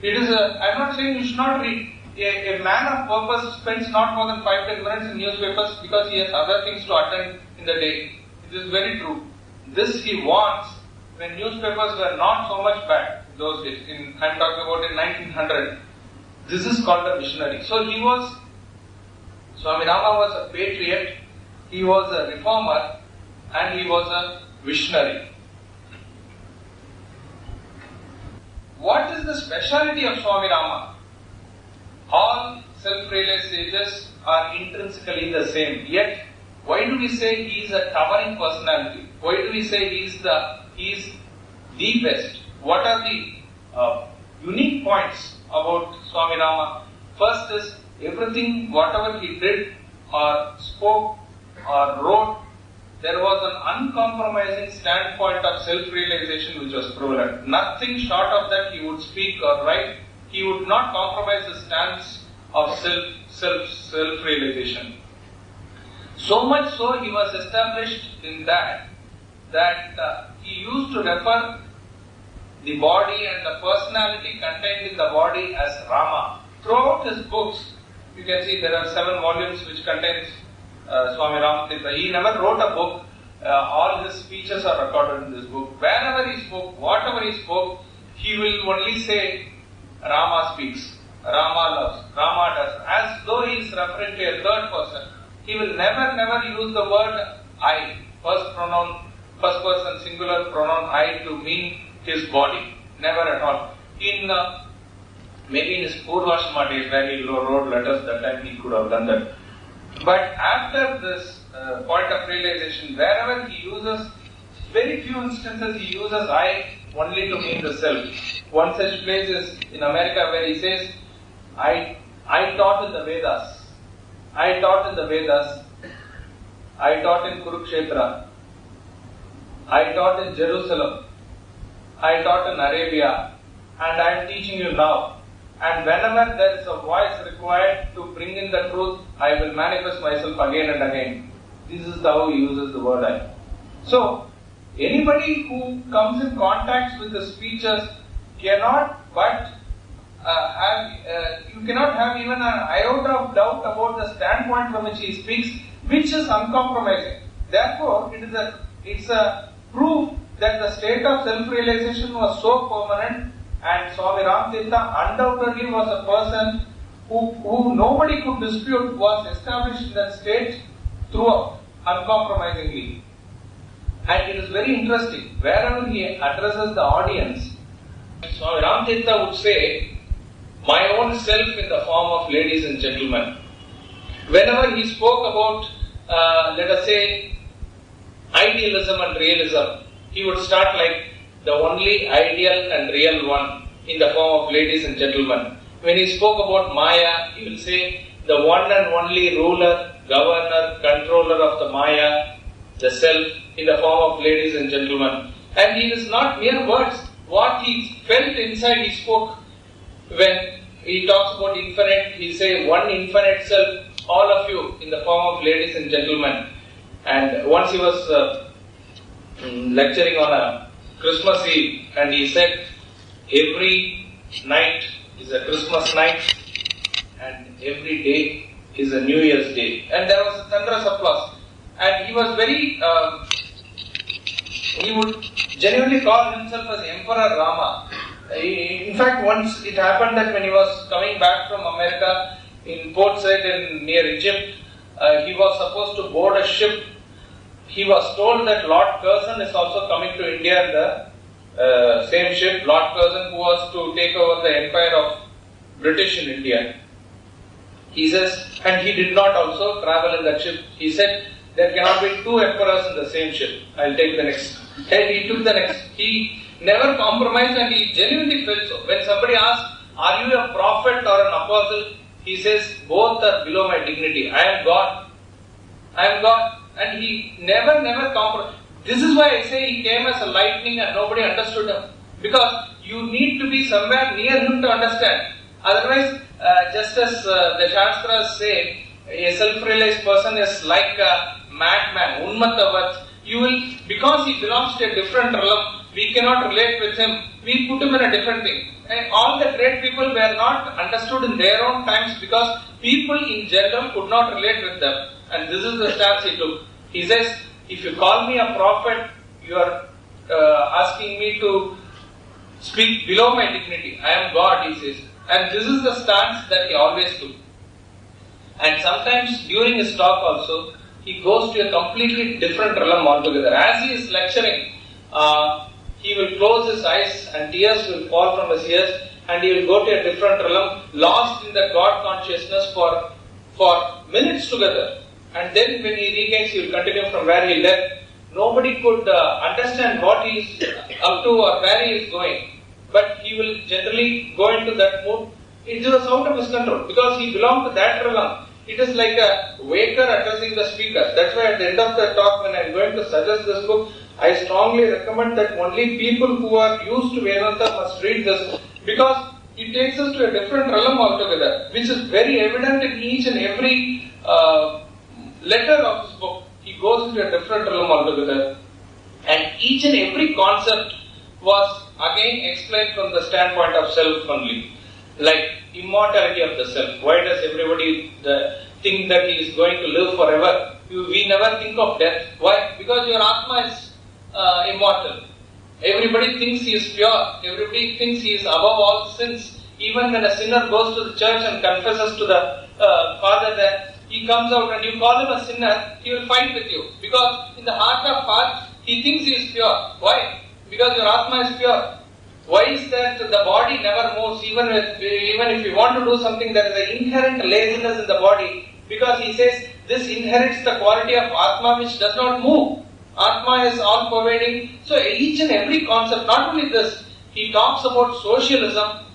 I'm not saying you should not read. A man of purpose spends not more than 5-10 minutes in newspapers because he has other things to attend in the day. It is very true. This he wants when newspapers were not so much bad in those days. I'm talking about in 1900. This is called a missionary. So Swami Rama was a patriot, he was a reformer, and he was a visionary. what is the speciality of Swami Rama? All self-realized sages are intrinsically the same. Yet, why do we say he is a towering personality? Why do we say he is the best? What are the unique points about Swami Rama? First is everything, whatever he did or spoke or wrote, there was an uncompromising standpoint of self-realization which was prevalent. Nothing short of that he would speak or write. He would not compromise the stance of self-realization. So much so he was established in that he used to refer the body and the personality contained in the body as Rama. Throughout his books, you can see there are 7 volumes which contains Swami Rama Tirtha. He never wrote a book. All his speeches are recorded in this book. Wherever he spoke, whatever he spoke, he will only say, Rama speaks, Rama loves, Rama does, as though he is referring to a third person. He will never use the word I, first person singular pronoun I to mean his body. Never at all. Maybe in his Purvashama days where he wrote letters, that time he could have done that. But after this point of realization, wherever he uses, very few instances he uses I only to mean the self. One such place is in America where he says, I taught in the Vedas. I taught in the Vedas. I taught in Kurukshetra. I taught in Jerusalem. I taught in Arabia. And I am teaching you now. And whenever there is a voice required to bring in the truth, I will manifest myself again and again. This is how he uses the word I. So, anybody who comes in contact with the speeches cannot but you cannot have even an iota of doubt about the standpoint from which he speaks, which is uncompromising. Therefore, it's a proof that the state of self-realization was so permanent, and Swami Rama Tirtha undoubtedly was a person who nobody could dispute, was established in that state throughout, uncompromisingly. And it is very interesting, wherever he addresses the audience, Swami Rama Tirtha would say, my own self in the form of ladies and gentlemen. Whenever he spoke about, let us say, idealism and realism, he would start like, the only ideal and real one in the form of ladies and gentlemen. When he spoke about Maya, he will say, the one and only ruler, governor, controller of the Maya, the self, in the form of ladies and gentlemen. And it is not mere words. What he felt inside, he spoke. When he talks about infinite, he say, one infinite self, all of you, in the form of ladies and gentlemen. And once he was lecturing on a Christmas Eve, and he said, every night is a Christmas night, and every day is a New Year's Day. And there was a thunderous applause. And he was very, he would genuinely call himself as Emperor Rama. In fact, once it happened that when he was coming back from America in Port Said near Egypt, he was supposed to board a ship. He was told that Lord Curzon is also coming to India in the same ship. Lord Curzon, who was to take over the empire of British in India. He says, and he did not also travel in that ship. He said, there cannot be 2 emperors in the same ship. I'll take the next. And he took the next. He never compromised, and he genuinely felt so. When somebody asks, are you a prophet or an apostle? He says, both are below my dignity. I am God. I am God. And he never compromised. This is why I say he came as a lightning and nobody understood him. Because you need to be somewhere near him to understand. Otherwise, just as the Shastras say, a self-realized person is like a madman, unmatavat. You will, because he belongs to a different realm, we cannot relate with him. We put him in a different thing. And all the great people were not understood in their own times because people in general could not relate with them. And this is the stance he took. He says, if you call me a prophet, you are asking me to speak below my dignity. I am God, he says. And this is the stance that he always took. And sometimes during his talk also, he goes to a completely different realm altogether. As he is lecturing, he will close his eyes and tears will fall from his ears and he will go to a different realm, lost in the God consciousness for minutes together. And then when he regains, he will continue from where he left. Nobody could understand what he is up to or where he is going. But he will generally go into that mood. It is out of his control because he belongs to that realm. It is like a waker addressing the speaker. That's why at the end of the talk, when I am going to suggest this book, I strongly recommend that only people who are used to Vedanta must read this, because it takes us to a different realm altogether, which is very evident in each and every letter of this book. He goes into a different realm altogether. And each and every concept was again explained from the standpoint of self only. Like immortality of the self. Why does everybody think that he is going to live forever? We never think of death. Why? Because your Atma is immortal. Everybody thinks he is pure. Everybody thinks he is above all sins. Even when a sinner goes to the church and confesses to the Father there, he comes out and you call him a sinner, he will fight with you. Because in the heart of heart, he thinks he is pure. Why? Because your Atma is pure. Why is that the body never moves? Even if you want to do something, there is an inherent laziness in the body. Because he says, this inherits the quality of Atma which does not move. Atma is all pervading. So each and every concept, not only this, he talks about socialism,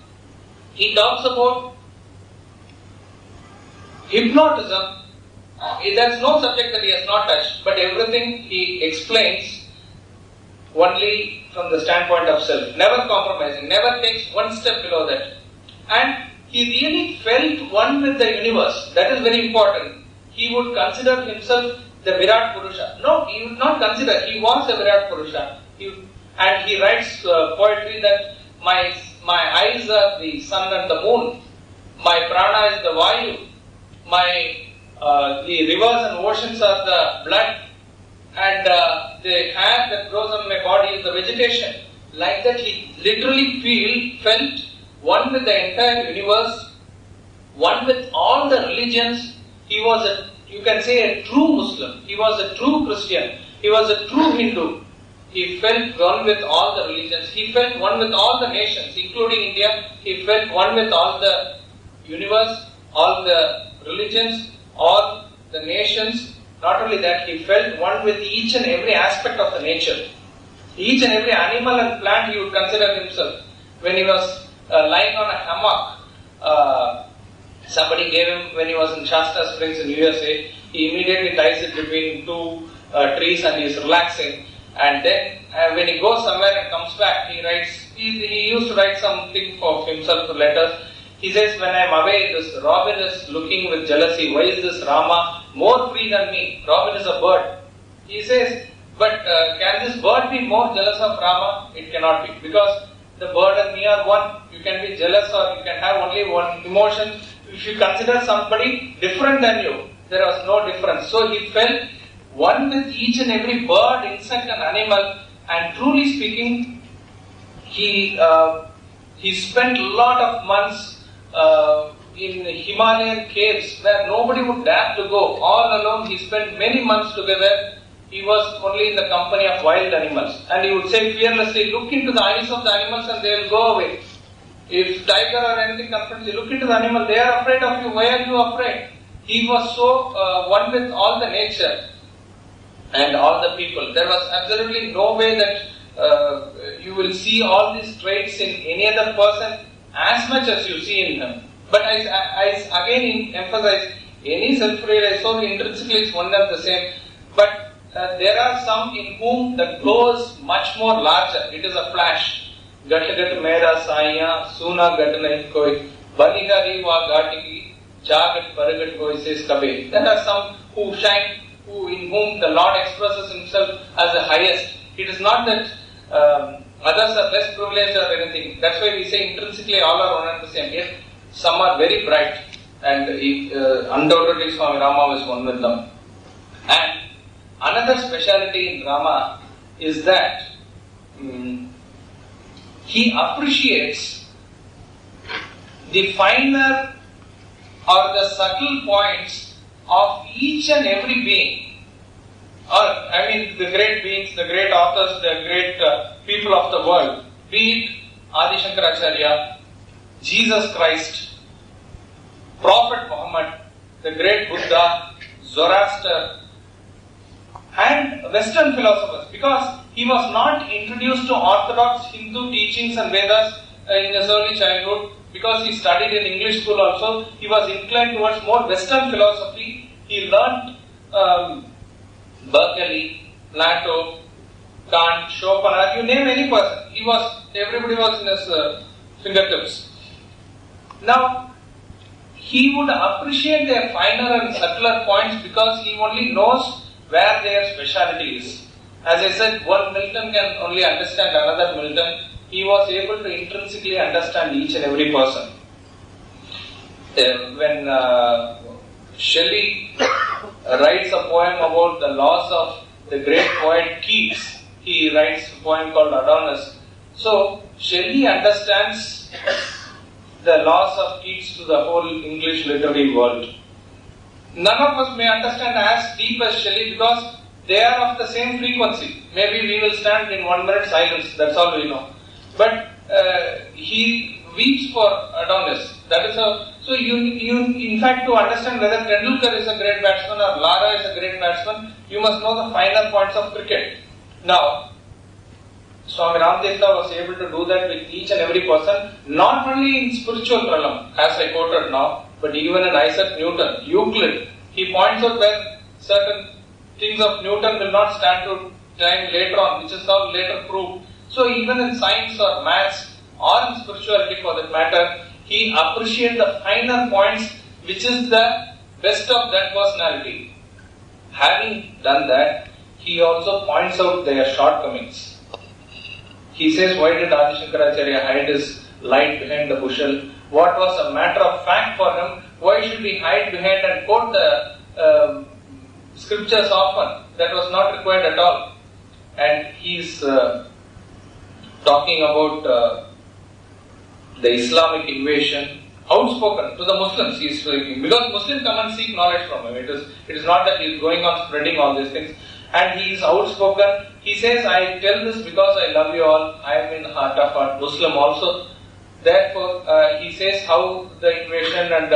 he talks about hypnotism. There is no subject that he has not touched, but everything he explains only from the standpoint of self, never compromising, never takes one step below that. And he really felt one with the universe. That is very important. He would consider himself the Virat Purusha. No, he would not consider. He was a Virat Purusha. And he writes poetry that my eyes are the sun and the moon. My prana is the Vayu. The rivers and oceans are the blood. And the hair that grows on my body is the vegetation. Like that, he literally felt one with the entire universe, one with all the religions. He was you can say a true Muslim. He was a true Christian. He was a true Hindu. He felt one with all the religions. He felt one with all the nations, including India. He felt one with all the universe, all the religions, all the nations. Not only that, he felt one with each and every aspect of the nature. Each and every animal and plant he would consider himself. When he was lying on a hammock, somebody gave him, when he was in Shasta Springs in USA, he immediately ties it between two trees and he is relaxing. And then when he goes somewhere and comes back, he writes, he used to write something for himself to letters. He says, when I am away, this robin is looking with jealousy. Why is this Rama more free than me? Robin is a bird. He says, but can this bird be more jealous of Rama? It cannot be. Because the bird and me are one. You can be jealous or you can have only one emotion. If you consider somebody different than you, there was no difference. So he felt one with each and every bird, insect and animal. And truly speaking, he spent a lot of months in Himalayan caves where nobody would dare to go. All alone, he spent many months together. He was only in the company of wild animals. And he would say fearlessly, look into the eyes of the animals and they will go away. If tiger or anything confronts you, look into the animal, they are afraid of you. Why are you afraid? He was so one with all the nature and all the people. There was absolutely no way that you will see all these traits in any other person as much as you see in him. But I again emphasize, any self-realization intrinsically is one and the same. But there are some in whom the glow is much more larger. It is a flash. Gat gat mera saiya, suna gat nahi koi, balihari wa gatiki, jagat paragat koi says kabe. There are some who shine, in whom the Lord expresses himself as the highest. It is not that others are less privileged or anything. That's why we say intrinsically all are one and the same. Yet some are very bright, and undoubtedly Swami Rama was one with them. And another speciality in Rama is that he appreciates the finer or the subtle points of each and every being, the great beings, the great authors, the great people of the world, be it Adi Shankaracharya, Jesus Christ, Prophet Muhammad, the great Buddha, Zoroaster, and Western philosophers, because he was not introduced to orthodox Hindu teachings and Vedas in his early childhood, because he studied in English school also. He was inclined towards more Western philosophy. He learnt Berkeley, Plato, Kant, Schopenhauer, you name any person. Everybody was in his fingertips. Now, he would appreciate their finer and subtler points because he only knows where their speciality is. As I said, one Milton can only understand another Milton. He was able to intrinsically understand each and every person. When Shelley writes a poem about the loss of the great poet Keats, he writes a poem called Adonis. So, Shelley understands the loss of Keats to the whole English literary world. None of us may understand as deep as Shelley because they are of the same frequency. Maybe we will stand in 1 minute silence, that's all we know. But he weeps for Adonis. That is so you in fact, to understand whether Tendulkar is a great batsman or Lara is a great batsman, you must know the finer points of cricket. Now, Swami Rama Tirtha was able to do that with each and every person, not only in spiritual realm, as I quoted now, but even in Isaac Newton, Euclid. He points out where certain things of Newton will not stand to time later on, which is all later proved. So even in science or maths or in spirituality for that matter, he appreciates the finer points, which is the best of that personality. Having done that, he also points out their shortcomings. He says, why did Adi Shankaracharya hide his light behind the bushel? What was a matter of fact for him? Why should he hide behind and quote the scriptures often? That was not required at all. And he's talking about the Islamic invasion, outspoken to the Muslims. He is speaking because Muslims come and seek knowledge from him. It is not that he is going on spreading all these things. And he is outspoken. He says, I tell this because I love you all. I am in heart of heart Muslim also. Therefore, he says how the invasion and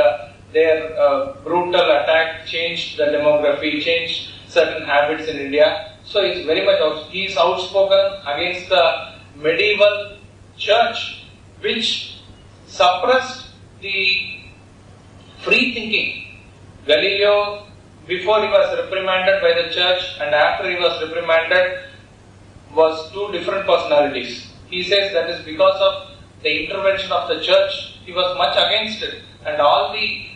their brutal attack changed the demography, changed certain habits in India. So he is very much he is outspoken against the medieval church, which suppressed the free thinking. Galileo, before he was reprimanded by the church and after he was reprimanded, was two different personalities. He says that is because of the intervention of the church. He was much against it, and all the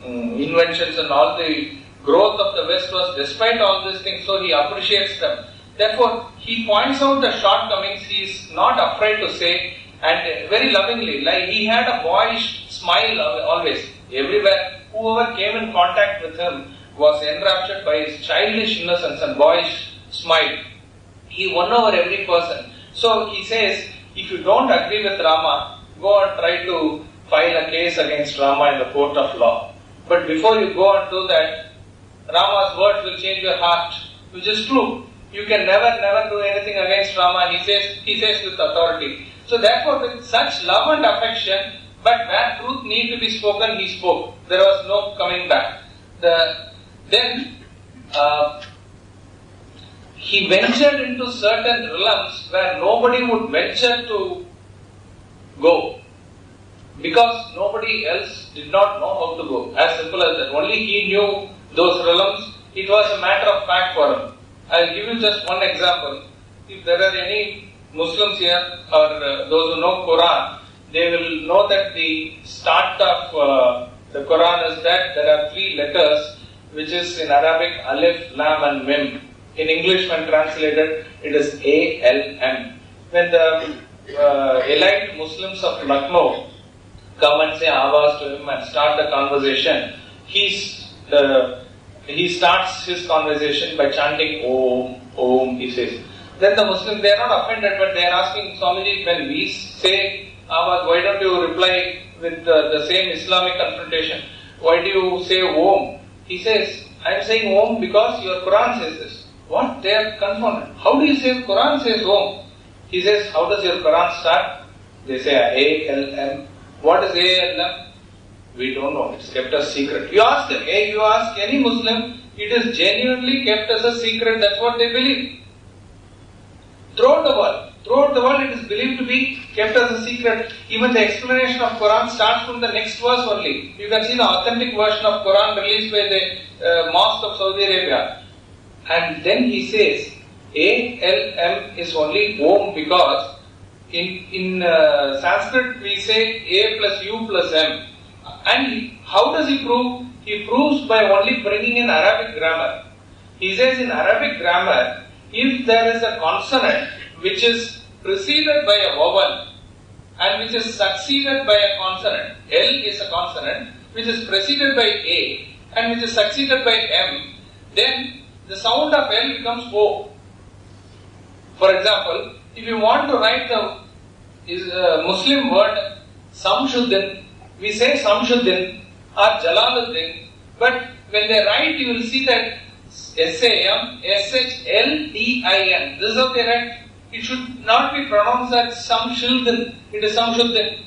inventions and all the growth of the West was despite all these things, so he appreciates them. Therefore, he points out the shortcomings. He is not afraid to say, and very lovingly, like he had a boyish smile always, everywhere. Whoever came in contact with him was enraptured by his childish innocence and boyish smile. He won over every person. So he says, if you don't agree with Rama, go and try to file a case against Rama in the court of law. But before you go and do that, Rama's words will change your heart, which is true. You can never do anything against Rama, he says with authority. So therefore, with such love and affection, but where truth need to be spoken, he spoke. There was no coming back. Then he ventured into certain realms where nobody would venture to go, because nobody else did not know how to go. As simple as that. Only he knew those realms. It was a matter of fact for him. I'll give you just one example. If there are any Muslims here or those who know Quran, they will know that the start of the Quran is that there are 3 letters, which is in Arabic Alif, Lam and Mim. In English, when translated, it is A-L-M. When the elite Muslims of Lucknow come and say Avaz to him and start the conversation, he starts his conversation by chanting Om, Om, he says. Then the Muslims, they are not offended, but they are asking Swamiji, when we say Avaz, why don't you reply with the same Islamic confrontation? Why do you say Om? He says, I I am saying Om because your Quran says this. What? They are confounded. How do you say Quran says Om? He says, how does your Quran start? They say A-L-M. What is A-L-M? We don't know. It's kept as secret. You ask them. You ask any Muslim, it is genuinely kept as a secret. That's what they believe. Throughout the world it is believed to be kept as a secret. Even the explanation of Quran starts from the next verse only. You can see the authentic version of Quran released by the Mosque of Saudi Arabia. And then he says, A-L-M is only Om because in Sanskrit we say A plus U plus M. And how does he prove? He proves by only bringing in Arabic grammar. He says in Arabic grammar, if there is a consonant which is preceded by a vowel and which is succeeded by a consonant, L is a consonant which is preceded by A and which is succeeded by M, then the sound of L becomes O. For example, if you want to write the Muslim word Samshuddin, we say Samshuddin or Jalaluddin, but when they write you will see that S-A-M, S-H-L-D-I-N. This is how they write. It should not be pronounced as Samshuddin. It is Samshuddin.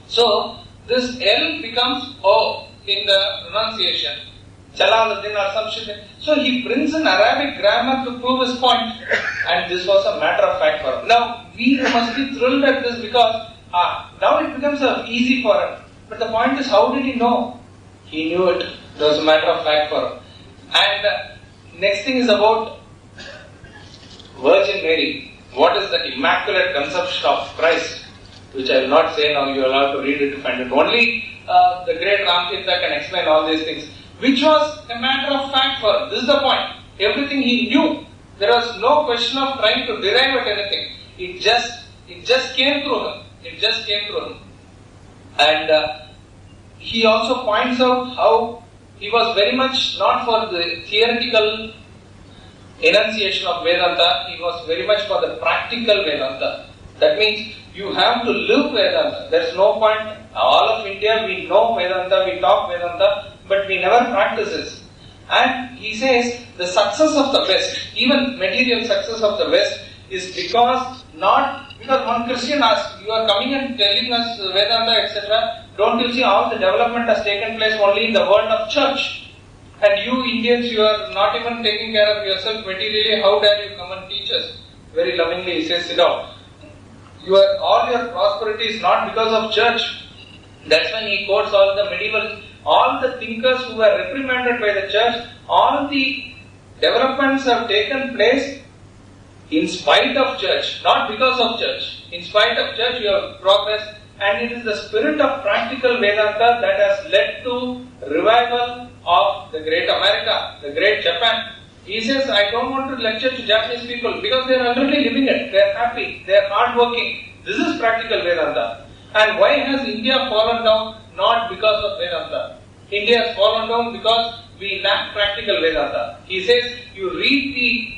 So, this L becomes O in the pronunciation. Jalaluddin or Samshuddin. So, he brings in Arabic grammar to prove his point. And this was a matter of fact for him. Now, we must be thrilled at this because now it becomes easy for him. But the point is, how did he know? He knew it. It was a matter of fact for him. And next thing is about Virgin Mary. What is the immaculate conception of Christ? Which I will not say now, you will have to read it to find it. Only the great Ram Tirtha can explain all these things. Which was a matter of fact for him. This is the point. Everything he knew. There was no question of trying to derive at anything. It just came through him. It just came through him. And he also points out how he was very much not for the theoretical enunciation of Vedanta, he was very much for the practical Vedanta. That means you have to live Vedanta. There is no point, all of India we know Vedanta, we talk Vedanta, but we never practice it. And he says the success of the West, even material success of the West, is because one Christian asks, you are coming and telling us Vedanta, etc. Don't you see how the development has taken place only in the world of church? And you Indians, you are not even taking care of yourself materially. How dare you come and teach us? Very lovingly he says, sit down. All your prosperity is not because of church. That's when he quotes all the medieval, all the thinkers who were reprimanded by the church. All the developments have taken place in spite of church, not because of church. In spite of church, you have progress. And it is the spirit of practical Vedanta that has led to revival of the great America, the great Japan. He says, I don't want to lecture to Japanese people because they are already living it. They are happy. They are hardworking. This is practical Vedanta. And why has India fallen down? Not because of Vedanta. India has fallen down because we lack practical Vedanta. He says, you read the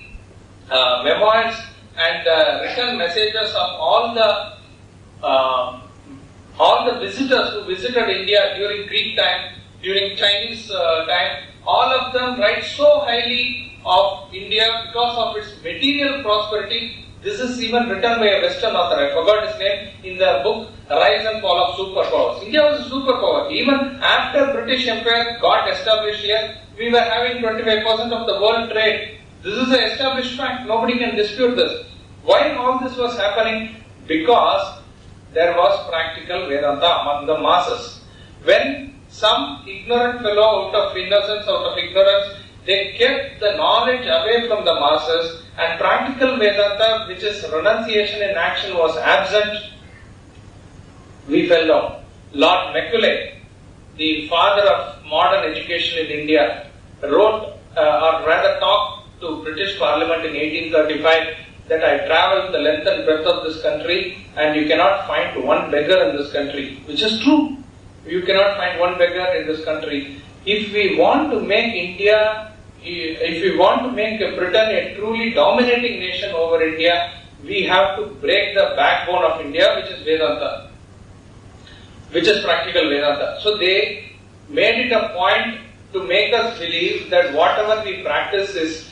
memoirs and written messages of all the visitors who visited India during Greek time, during Chinese time, all of them write so highly of India because of its material prosperity. This is even written by a Western author, I forgot his name, in the book Rise and Fall of Superpowers. India was a superpower. Even after British Empire got established here, we were having 25% of the world trade. This is an established fact. Nobody can dispute this. Why all this was happening? Because there was practical Vedanta among the masses. When some ignorant fellow out of innocence, out of ignorance, they kept the knowledge away from the masses and practical Vedanta, which is renunciation in action, was absent, we fell down. Lord Macaulay, the father of modern education in India, wrote or rather talked to British Parliament in 1835 that I travelled the length and breadth of this country and you cannot find one beggar in this country, which is true. You cannot find one beggar in this country. If we want to make India, if we want to make Britain a truly dominating nation over India, we have to break the backbone of India, which is Vedanta, which is practical Vedanta. So they made it a point to make us believe that whatever we practice is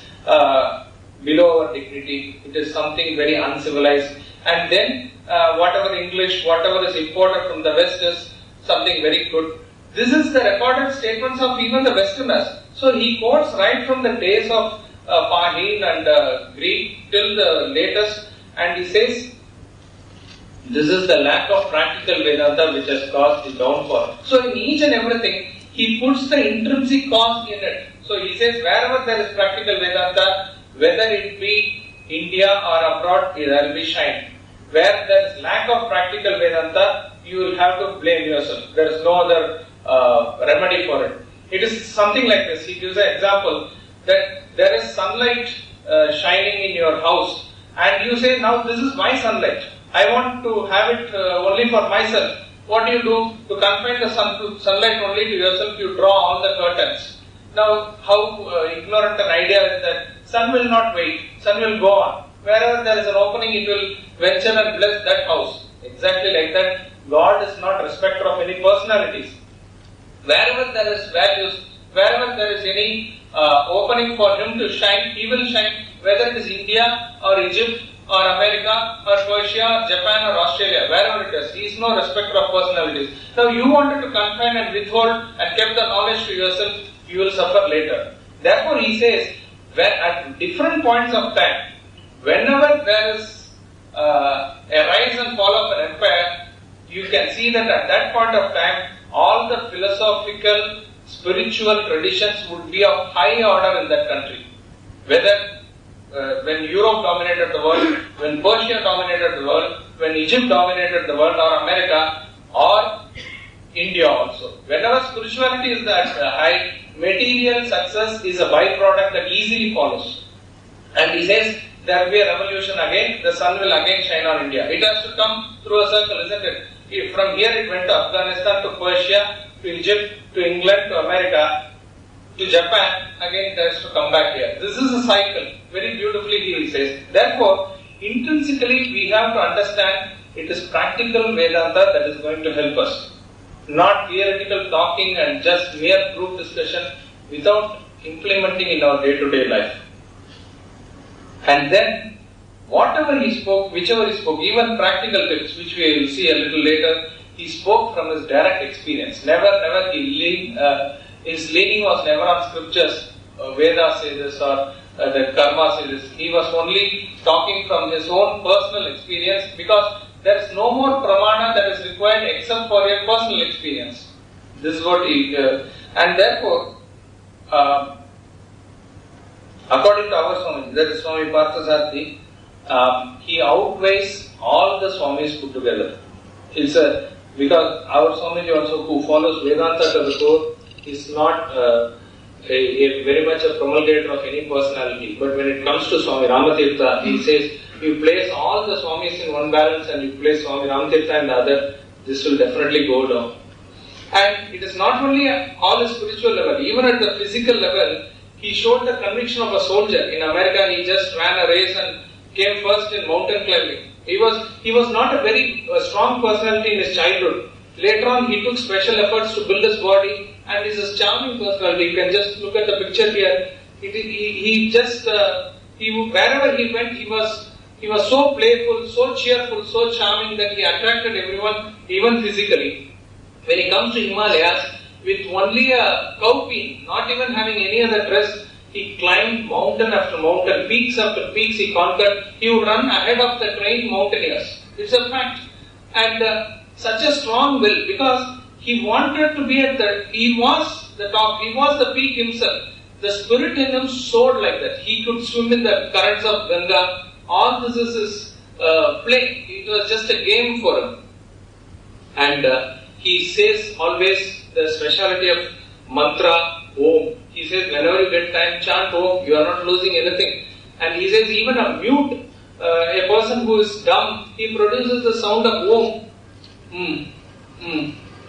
below our dignity, it is something very uncivilized, and then whatever English, whatever is imported from the West is something very good. This is the recorded statements of even the Westerners. So he quotes right from the days of Pahin and Greek till the latest, and he says, this is the lack of practical Vedanta which has caused the downfall. So in each and everything, he puts the intrinsic cause in it. So he says, wherever there is practical Vedanta, whether it be India or abroad, there will be shine. Where there is lack of practical Vedanta, you will have to blame yourself. There is no other remedy for it. It is something like this. He gives an example that there is sunlight shining in your house, and you say, now this is my sunlight. I want to have it only for myself. What do? To confine the sunlight only to yourself, you draw all the curtains. Now, how ignorant an idea is that sun will not wait, sun will go on. Wherever there is an opening, it will venture and bless that house. Exactly like that, God is not respecter of any personalities. Wherever there is values, wherever there is any opening for Him to shine, He will shine, whether it is India or Egypt or America or Persia or Japan or Australia, wherever it is. He is no respecter of personalities. Now you wanted to confine and withhold and kept the knowledge to yourself, you will suffer later. Therefore he says, at different points of time, whenever there is a rise and fall of an empire, you can see that at that point of time, all the philosophical, spiritual traditions would be of high order in that country. Whether when Europe dominated the world, when Persia dominated the world, when Egypt dominated the world, or America, or India also. Whenever spirituality is that high, material success is a byproduct that easily follows. And he says, there will be a revolution again, the sun will again shine on India. It has to come through a circle, isn't it? If from here it went to Afghanistan, to Persia, to Egypt, to England, to America, to Japan, again it has to come back here. This is a cycle. Very beautifully he says. Therefore, intrinsically we have to understand it is practical Vedanta that is going to help us. Not theoretical talking and just mere proof discussion without implementing in our day-to-day life. And then, whatever he spoke, whichever he spoke, even practical tips, which we will see a little later, he spoke from his direct experience. Never, his leaning was never on scriptures, Vedas say this or the Karma say this. He was only talking from his own personal experience, because there is no more pramana that is required except for your personal experience. This is what he, and therefore, according to our Swami, that is Swami Parthasarathy, he outweighs all the Swamis put together. It's because our Swamiji also, who follows Vedanta to the core, is not very much a promulgator of any personality. But when it comes to Swami Rama Tirtha, he says, you place all the Swamis in one balance and you place Swami Rama Tirtha in the other, this will definitely go down. And it is not only on the spiritual level, even at the physical level, he showed the conviction of a soldier. In America, he just ran a race and came first in mountain climbing. He was not a very strong personality in his childhood. Later on, he took special efforts to build his body, and he is a charming personality. You can just look at the picture here. Wherever he went, he was so playful, so cheerful, so charming that he attracted everyone, even physically. When he comes to Himalayas, with only a cowpea, not even having any other dress, he climbed mountain after mountain, peaks after peaks he conquered. He would run ahead of the trained mountaineers. It's a fact. And such a strong will, because he wanted to be he was the top, he was the peak himself. The spirit in him soared like that. He could swim in the currents of Ganga. All this is his play. It was just a game for him. And he says always the speciality of mantra, Om. He says whenever you get time, chant Om, you are not losing anything. And he says even a mute, a person who is dumb, he produces the sound of Om.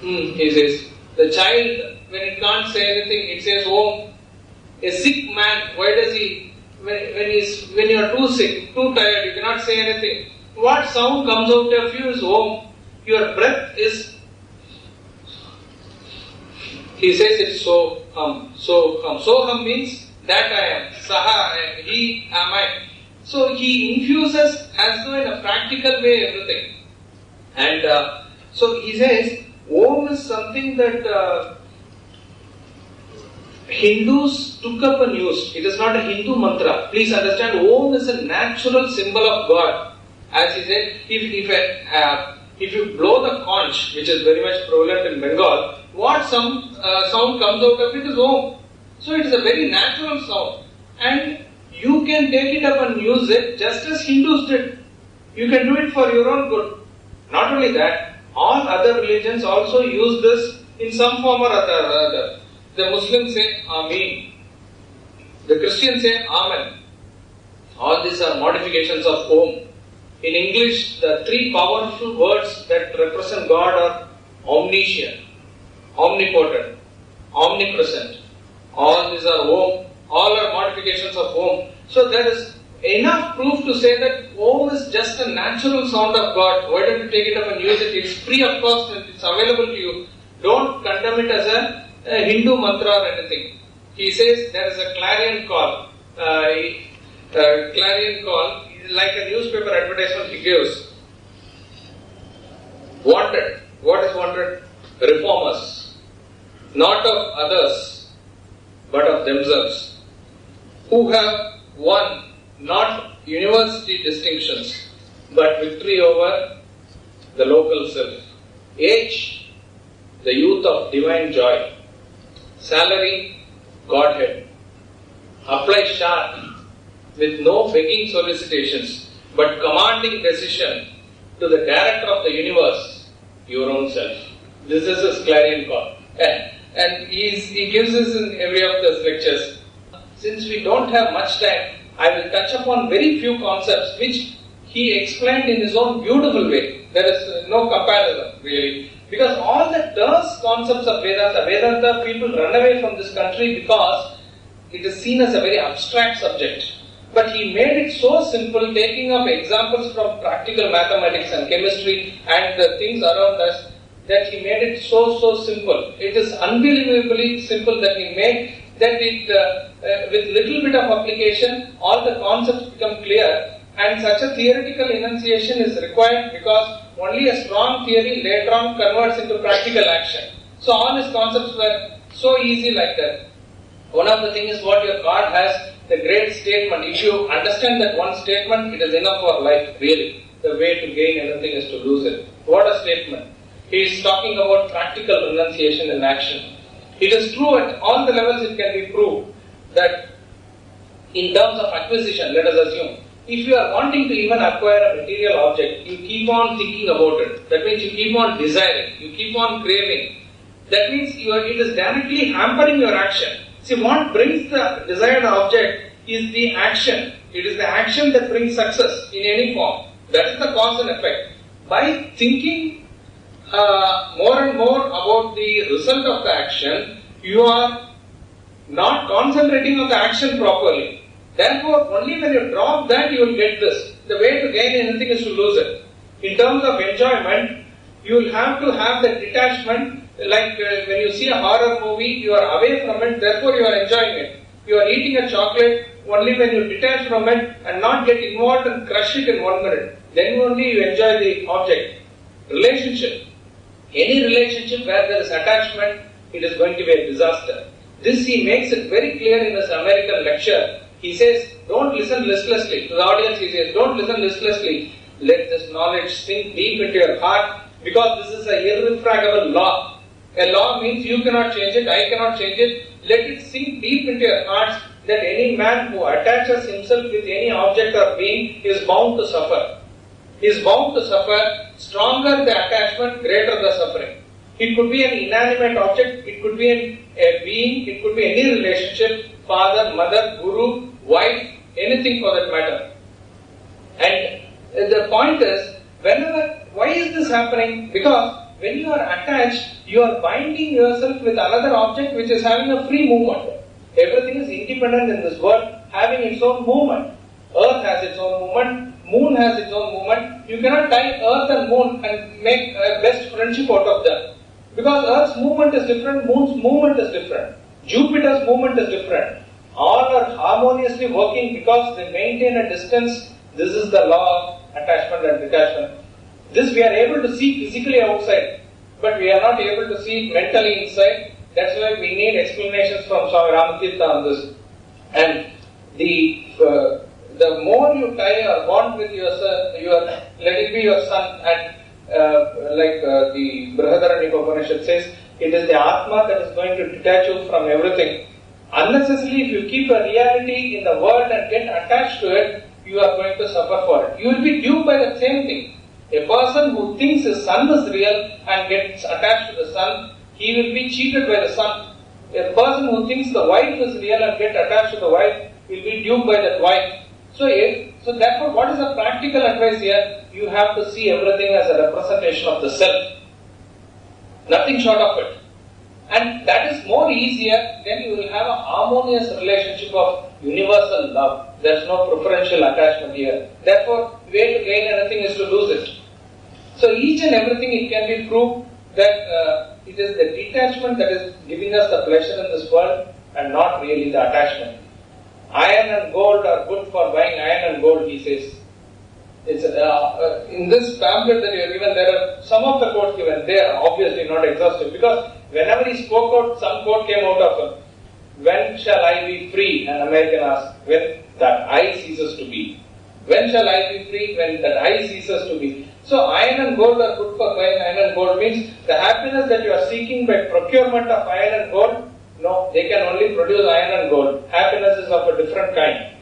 He says. The child, when it can't say anything, it says Om. A sick man, why does he, when you are too sick, too tired, you cannot say anything, what sound comes out of you is Om. Your breath is He says it's so-ham. So-ham means that I am. Saha I am. He am I. So he infuses as though in a practical way everything. And so he says, Om is something that Hindus took up and used. It is not a Hindu mantra. Please understand, Om is a natural symbol of God. As he said, if you blow the conch, which is very much prevalent in Bengal, what sound comes out of it is Om. So it is a very natural sound. And you can take it up and use it just as Hindus did. You can do it for your own good. Not only that, all other religions also use this in some form or other. The Muslims say Ameen. The Christians say Amen. All these are modifications of Om. In English, the three powerful words that represent God are omniscient, omnipotent, omnipresent. All these are Om. All are modifications of Om. So there is enough proof to say that Om is just a natural sound of God. Why don't you take it up and use it? It's free of cost and it's available to you. Don't condemn it as a Hindu mantra or anything. He says there is a clarion call. Clarion call is like a newspaper advertisement he gives. Wanted. What is wanted? Reformers. Not of others, but of themselves. Who have won not university distinctions, but victory over the local self. Age, the youth of divine joy. Salary, Godhead. Apply sharp, with no begging solicitations, but commanding decision to the director of the universe, your own self. This is his clarion call. And he gives this in every of the lectures. Since we don't have much time, I will touch upon very few concepts which he explained in his own beautiful way. There is no comparison really. Because all the terse concepts of Vedanta people run away from this country because it is seen as a very abstract subject. But he made it so simple, taking up examples from practical mathematics and chemistry and the things around us, that he made it so simple. It is unbelievably simple that he made that it, with little bit of application, all the concepts become clear, and such a theoretical enunciation is required because only a strong theory later on converts into practical action. So all his concepts were so easy like that. One of the things is what your God has, the great statement. If you understand that one statement, it is enough for life, really. The way to gain anything is to lose it. What a statement. He is talking about practical renunciation in action. It is true at all the levels it can be proved that in terms of acquisition, let us assume, if you are wanting to even acquire a material object, you keep on thinking about it. That means you keep on desiring, you keep on craving. That means it is directly hampering your action. See, what brings the desired object is the action. It is the action that brings success in any form. That is the cause and effect. By thinking more and more about the result of the action, you are not concentrating on the action properly. Therefore, only when you drop that, you will get this. The way to gain anything is to lose it. In terms of enjoyment, you will have to have the detachment. Like when you see a horror movie, you are away from it, therefore you are enjoying it. You are eating a chocolate only when you detach from it and not get involved and crush it in 1 minute. Then only you enjoy the object. Relationship. Any relationship where there is attachment, it is going to be a disaster. This he makes it very clear in his American lecture. He says, don't listen listlessly. To the audience he says, don't listen listlessly. Let this knowledge sink deep into your heart, because this is an irrefragable law. A law means you cannot change it, I cannot change it. Let it sink deep into your hearts that any man who attaches himself with any object or being is bound to suffer. He is bound to suffer. Stronger the attachment, greater the suffering. It could be an inanimate object, it could be a being, it could be any relationship, father, mother, guru, wife, anything for that matter. And the point is, why is this happening? Because when you are attached, you are binding yourself with another object which is having a free movement. Everything is independent in this world, having its own movement. Earth has its own movement, moon has its own movement. You cannot tie earth and moon and make a best friendship out of them. Because Earth's movement is different, Moon's movement is different, Jupiter's movement is different. All are harmoniously working because they maintain a distance. This is the law of attachment and detachment. This we are able to see physically outside, but we are not able to see it mentally inside. That's why we need explanations from Swami Rama Tirtha on this. And the more you tie or bond with your let it be your son, and the Brihadaranyaka Upanishad says, it is the Atma that is going to detach you from everything. Unnecessarily, if you keep a reality in the world and get attached to it, you are going to suffer for it. You will be duped by the same thing. A person who thinks his sun is real and gets attached to the sun, he will be cheated by the sun. A person who thinks the wife is real and gets attached to the wife will be duped by that wife. So therefore, what is the practical advice here? You have to see everything as a representation of the self. Nothing short of it. And that is more easier, then you will have a harmonious relationship of universal love. There is no preferential attachment here. Therefore, the way to gain anything is to lose it. So each and everything, it can be proved that it is the detachment that is giving us the pleasure in this world and not really the attachment. Iron and gold are good for buying iron and gold, he says. It's in this pamphlet that you are given, there are some of the quotes given. They are obviously not exhaustive, because whenever he spoke out, some quote came out of him. When shall I be free? An American asked. When that I ceases to be. When shall I be free? When that I ceases to be. So iron and gold are good for buying iron and gold means the happiness that you are seeking by procurement of iron and gold, no, they can only produce iron and gold. Happiness is of a different kind.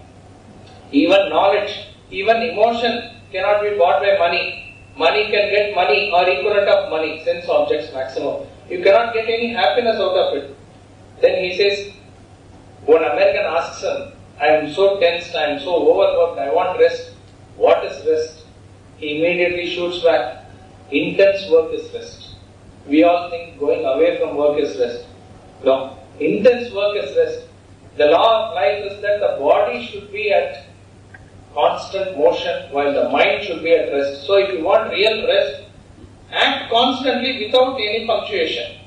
Even knowledge, even emotion cannot be bought by money. Money can get money or equivalent of money, sense objects maximum. You cannot get any happiness out of it. Then he says, when an American asks him, I am so tensed, I am so overworked, I want rest. What is rest? He immediately shoots back. Intense work is rest. We all think going away from work is rest. No. Intense work is rest. The law of life is that the body should be at constant motion while the mind should be at rest. So if you want real rest, act constantly without any punctuation.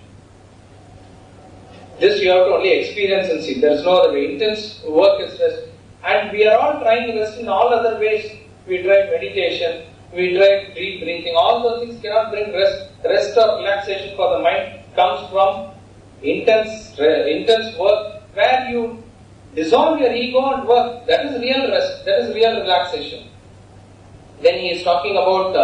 This you have to only experience and see. There is no other way. Intense work is rest. And we are all trying to rest in all other ways. We try meditation, we try deep breathing. All those things cannot bring rest. Rest or relaxation for the mind comes from intense work where you dissolve your ego and work. That is real rest. That is real relaxation. Then he is talking about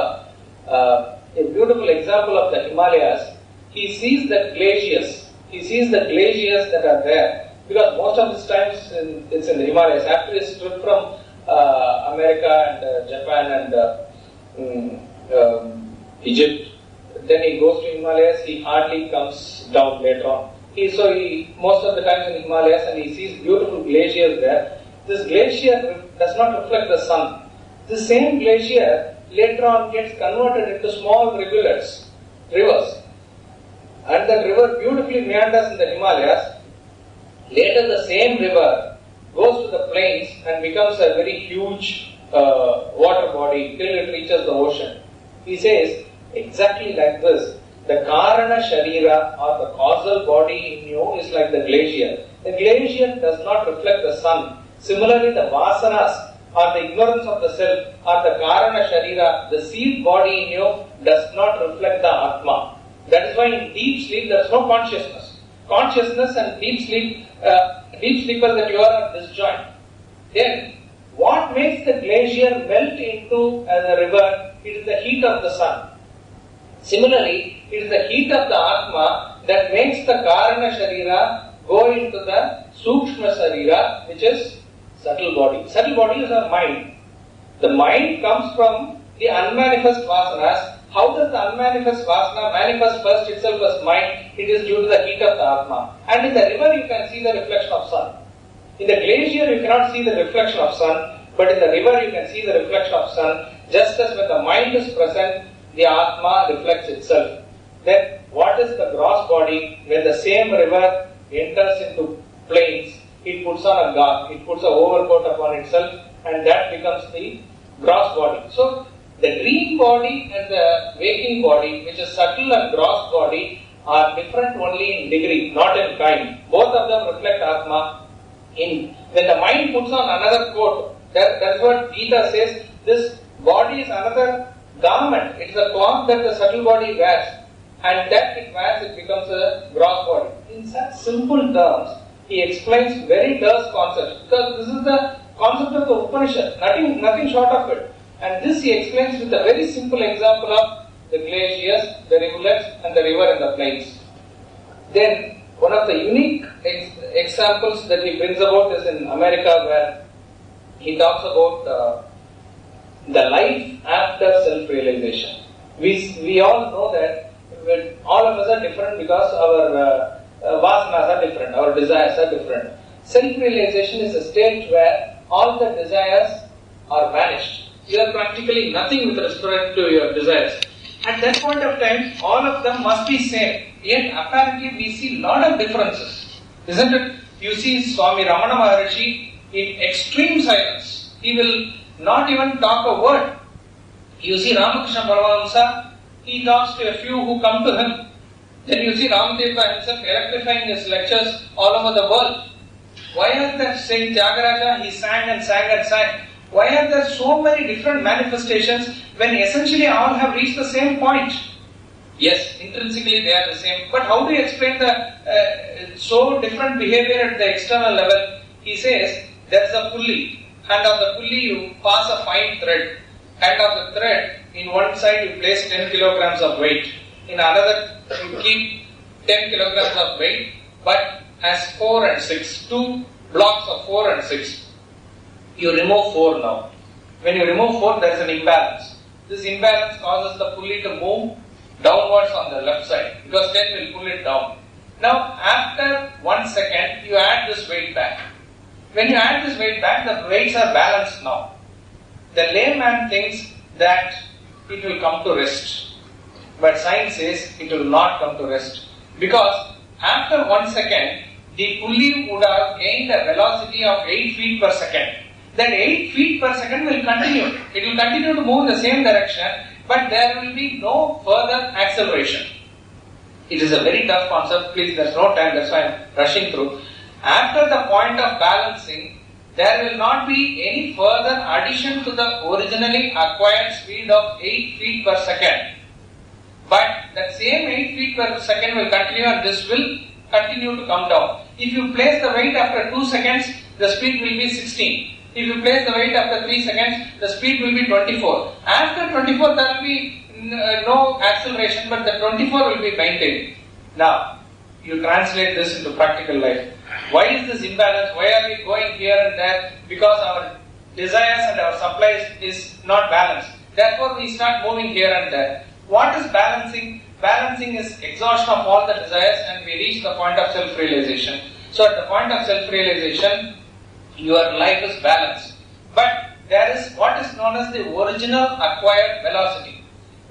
a beautiful example of the Himalayas. He sees the glaciers. He sees the glaciers that are there. Because most of his times it's in the Himalayas. After his trip from America and Japan and Egypt, then he goes to Himalayas. He hardly comes down later on. Most of the times in Himalayas, and he sees beautiful glaciers there. This glacier does not reflect the sun. The same glacier later on gets converted into small rivers. And that river beautifully meanders in the Himalayas. Later the same river goes to the plains and becomes a very huge water body till it reaches the ocean. He says, exactly like this, the Karana Sharira or the causal body in you is like the glacier. The glacier does not reflect the sun. Similarly, the Vasanas or the ignorance of the self or the Karana Sharira, the seed body in you does not reflect the Atma. That is why in deep sleep there is no consciousness. Consciousness and deep sleeper that you are disjoint. Then, what makes the glacier melt into the river? It is the heat of the sun. Similarly, it is the heat of the Atma that makes the Karana Sharira go into the Sukshma Sharira, which is subtle body. Subtle body is our mind. The mind comes from the unmanifest vasanas. How does the unmanifest vasana manifest first itself as mind? It is due to the heat of the Atma. And in the river you can see the reflection of sun. In the glacier you cannot see the reflection of sun, but in the river you can see the reflection of sun. Just as when the mind is present, the Atma reflects itself. Then what is the gross body? When the same river enters into plains, it puts on a garb, it puts an overcoat upon itself, and that becomes the gross body. So the dream body and the waking body, which is subtle and gross body, are different only in degree, not in kind. Both of them reflect Atma. When the mind puts on another coat, that's what Gita says, this body is another garment. It is a cloth that the subtle body wears. And that it wears, it becomes a gross body. In such simple terms, he explains very terse concepts. Because this is the concept of the Upanishad, nothing short of it. And this he explains with a very simple example of the glaciers, the rivulets, and the river and the plains. Then, one of the unique examples that he brings about is in America, where he talks about the life after self-realization. We all know that all of us are different because our vasanas are different, our desires are different. Self-realization is a state where all the desires are vanished. You have practically nothing with respect to your desires. At that point of time, all of them must be same. Yet apparently we see lot of differences. Isn't it? You see Swami Rama Tirtha in extreme silence. He will not even talk a word. You see Ramakrishna Paramahamsa, he talks to a few who come to him. Then you see Rama Tirtha himself electrifying his lectures all over the world. Why are there Saint Jagaraja, he sang and sang and sang. Why are there so many different manifestations when essentially all have reached the same point? Yes, intrinsically they are the same. But how do you explain the so different behavior at the external level? He says, there is a pulley. And on the pulley you pass a fine thread. And on the thread, in one side you place 10 kilograms of weight. In another, you keep 10 kilograms of weight, but as 4 and 6, 2 blocks of 4 and 6. You remove 4 now. When you remove 4, there is an imbalance. This imbalance causes the pulley to move downwards on the left side, because 10 will pull it down. Now, after 1 second, you add this weight back. When you add this weight back, the weights are balanced now. The layman thinks that it will come to rest. But science says it will not come to rest. Because after 1 second, the pulley would have gained a velocity of 8 feet per second. That 8 feet per second will continue. It will continue to move in the same direction, but there will be no further acceleration. It is a very tough concept. Please, there's no time, that's why I'm rushing through. After the point of balancing, there will not be any further addition to the originally acquired speed of 8 feet per second. But that same 8 feet per second will continue, and this will continue to come down. If you place the weight after 2 seconds, the speed will be 16. If you place the weight after 3 seconds, the speed will be 24. After 24, there will be no acceleration, but the 24 will be maintained. Now, you translate this into practical life. Why is this imbalance? Why are we going here and there? Because our desires and our supplies is not balanced. Therefore, we start moving here and there. What is balancing? Balancing is exhaustion of all the desires, and we reach the point of self-realization. So, at the point of self-realization, your life is balanced. But there is what is known as the original acquired velocity.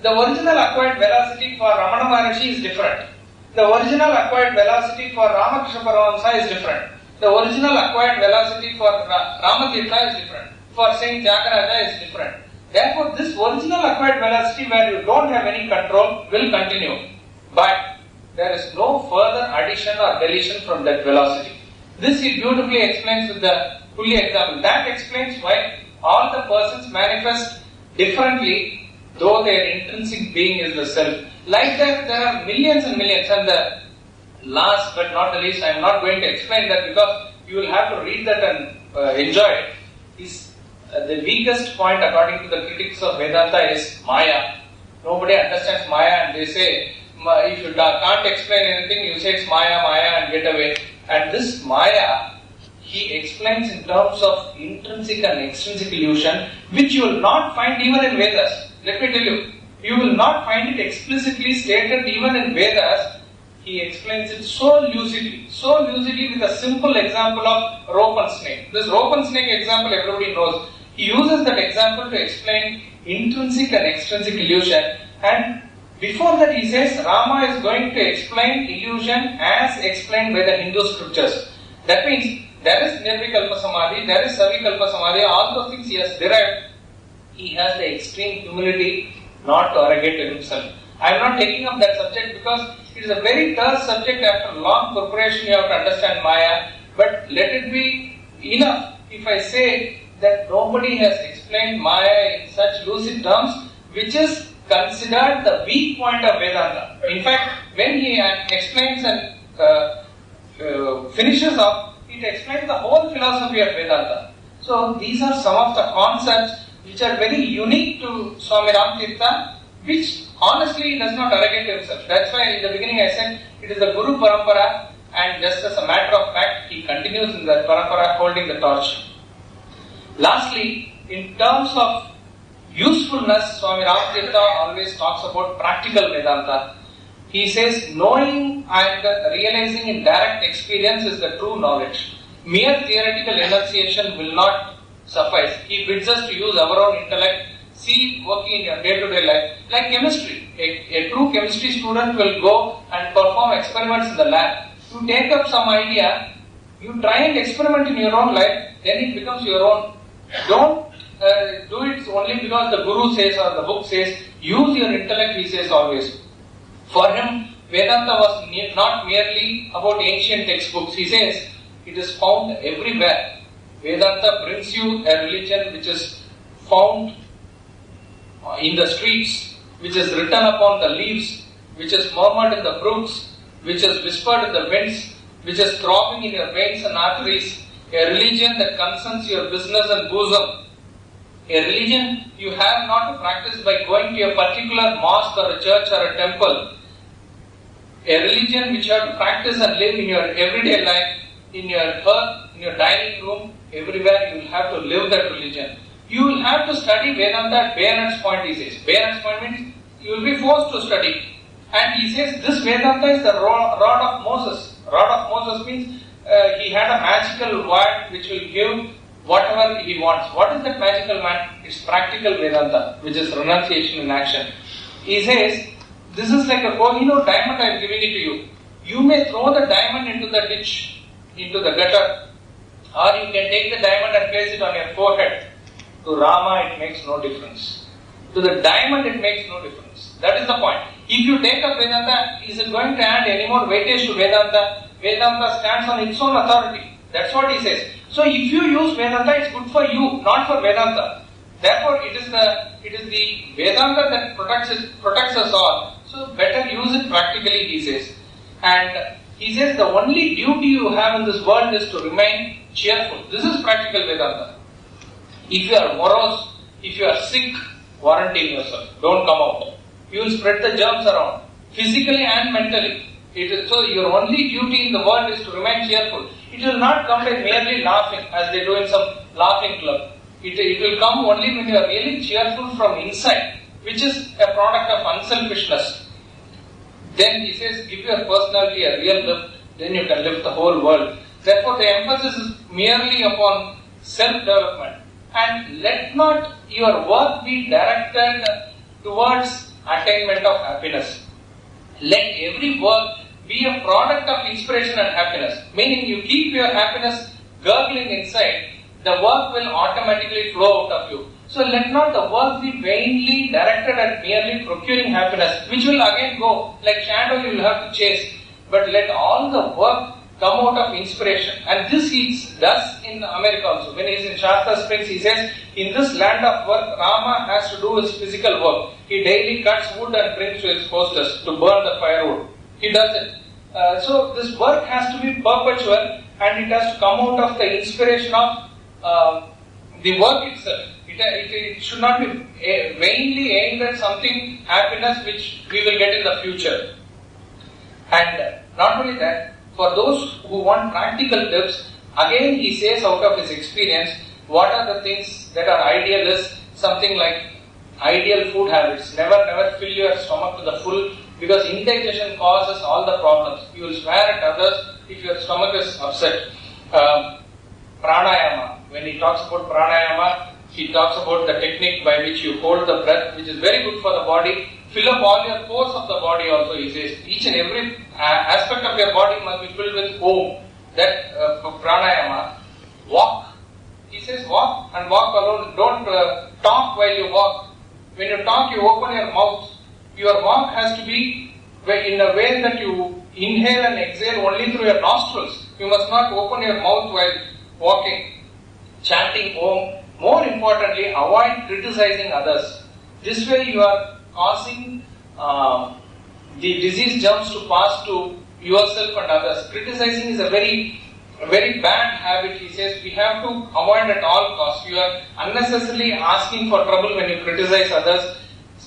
The original acquired velocity for Ramana Maharshi is different. The original acquired velocity for Ramakrishna Paramahamsa is different. The original acquired velocity for Rama Tirtha is different. For Saint Jagaraja is different. Therefore, this original acquired velocity where you don't have any control will continue. But there is no further addition or deletion from that velocity. This he beautifully explains with the pulley example. That explains why all the persons manifest differently, though their intrinsic being is the self. Like that, there are millions and millions. And the last but not the least, I am not going to explain that because you will have to read that and enjoy it. Is the weakest point according to the critics of Vedanta is Maya. Nobody understands Maya, and they say, if you can't explain anything, you say it's Maya, Maya, and get away. And this Maya, he explains in terms of intrinsic and extrinsic illusion, which you will not find even in Vedas. Let me tell you, you will not find it explicitly stated even in Vedas. He explains it so lucidly with a simple example of rope and snake. This rope and snake example everybody knows. He uses that example to explain intrinsic and extrinsic illusion, and before that he says Rama is going to explain illusion as explained by the Hindu scriptures. That means there is Nirvikalpa Samadhi, there is Savikalpa Samadhi, all those things he has derived. He has the extreme humility not to arrogate himself. I am not taking up that subject because it is a very terse subject. After long preparation, you have to understand Maya. But let it be enough if I say that nobody has explained Maya in such lucid terms, which is considered the weak point of Vedanta. In fact, when he explains and finishes up, it explains the whole philosophy of Vedanta. So these are some of the concepts which are very unique to Swami Rama Tirtha, which honestly he does not arrogate himself. That's why in the beginning I said it is the Guru Parampara, and just as a matter of fact, he continues in that Parampara holding the torch. Lastly, in terms of usefulness, Swami Rama Tirtha always talks about practical Vedanta. He says, knowing and realizing in direct experience is the true knowledge. Mere theoretical enunciation will not suffice. He bids us to use our own intellect, see working in your day-to-day life. Like chemistry, a true chemistry student will go and perform experiments in the lab. You take up some idea, you try and experiment in your own life, then it becomes your own. Don't do it only because the Guru says or the book says. Use your intellect, he says always. For him, Vedanta was not merely about ancient textbooks. He says it is found everywhere. Vedanta brings you a religion which is found in the streets, which is written upon the leaves, which is murmured in the brooks, which is whispered in the winds, which is throbbing in your veins and arteries. A religion that concerns your business and bosom. A religion you have not to practice by going to a particular mosque or a church or a temple. A religion which you have to practice and live in your everyday life, in your hearth, in your dining room, everywhere you will have to live that religion. You will have to study Vedanta at bayonet's point, he says. Bayonet's point means you will be forced to study. And he says this Vedanta is the rod of Moses. Rod of Moses means he had a magical word which will give whatever he wants. What is that magical word? It's practical Vedanta, which is renunciation in action. He says, this is like a Kohinoor diamond I am giving it to you. You may throw the diamond into the ditch, into the gutter, or you can take the diamond and place it on your forehead. To Rama it makes no difference. To the diamond it makes no difference. That is the point. If you take up Vedanta, is it going to add any more weightage to Vedanta? Vedanta stands on its own authority. That's what he says. So if you use Vedanta, it's good for you, not for Vedanta. Therefore, it is the Vedanta that protects us all. So better use it practically, he says. And he says the only duty you have in this world is to remain cheerful. This is practical Vedanta. If you are morose, if you are sick, quarantine yourself. Don't come out. You will spread the germs around, physically and mentally. So your only duty in the world is to remain cheerful. It will not come by merely laughing, as they do in some laughing club. It will come only when you are really cheerful from inside, which is a product of unselfishness. Then he says, give your personality a real lift, then you can lift the whole world. Therefore the emphasis is merely upon self-development. And let not your work be directed towards attainment of happiness. Let every work be a product of inspiration and happiness. Meaning you keep your happiness gurgling inside, the work will automatically flow out of you. So let not the work be vainly directed at merely procuring happiness, which will again go like shadow you will have to chase. But let all the work come out of inspiration. And this he does in America also. When he is in Shasta Springs, he says, in this land of work, Rama has to do his physical work. He daily cuts wood and brings to his hostess to burn the firewood. He does it. So this work has to be perpetual, and it has to come out of the inspiration of the work itself. It should not be vainly aimed at something, happiness which we will get in the future. And not only that, for those who want practical tips, again he says out of his experience, what are the things that are ideal is something like ideal food habits. Never fill your stomach to the full, because indigestion causes all the problems. You will swear at others if your stomach is upset. Pranayama. When he talks about pranayama, he talks about the technique by which you hold the breath, which is very good for the body. Fill up all your pores of the body also, he says. Each and every aspect of your body must be filled with Om. That pranayama. Walk. He says walk and walk alone. Don't talk while you walk. When you talk, you open your mouth. Your walk has to be in a way that you inhale and exhale only through your nostrils. You must not open your mouth while walking, chanting Om. More importantly, avoid criticizing others. This way you are causing the disease germs to pass to yourself and others. Criticizing is a very bad habit. He says we have to avoid at all costs. You are unnecessarily asking for trouble when you criticize others.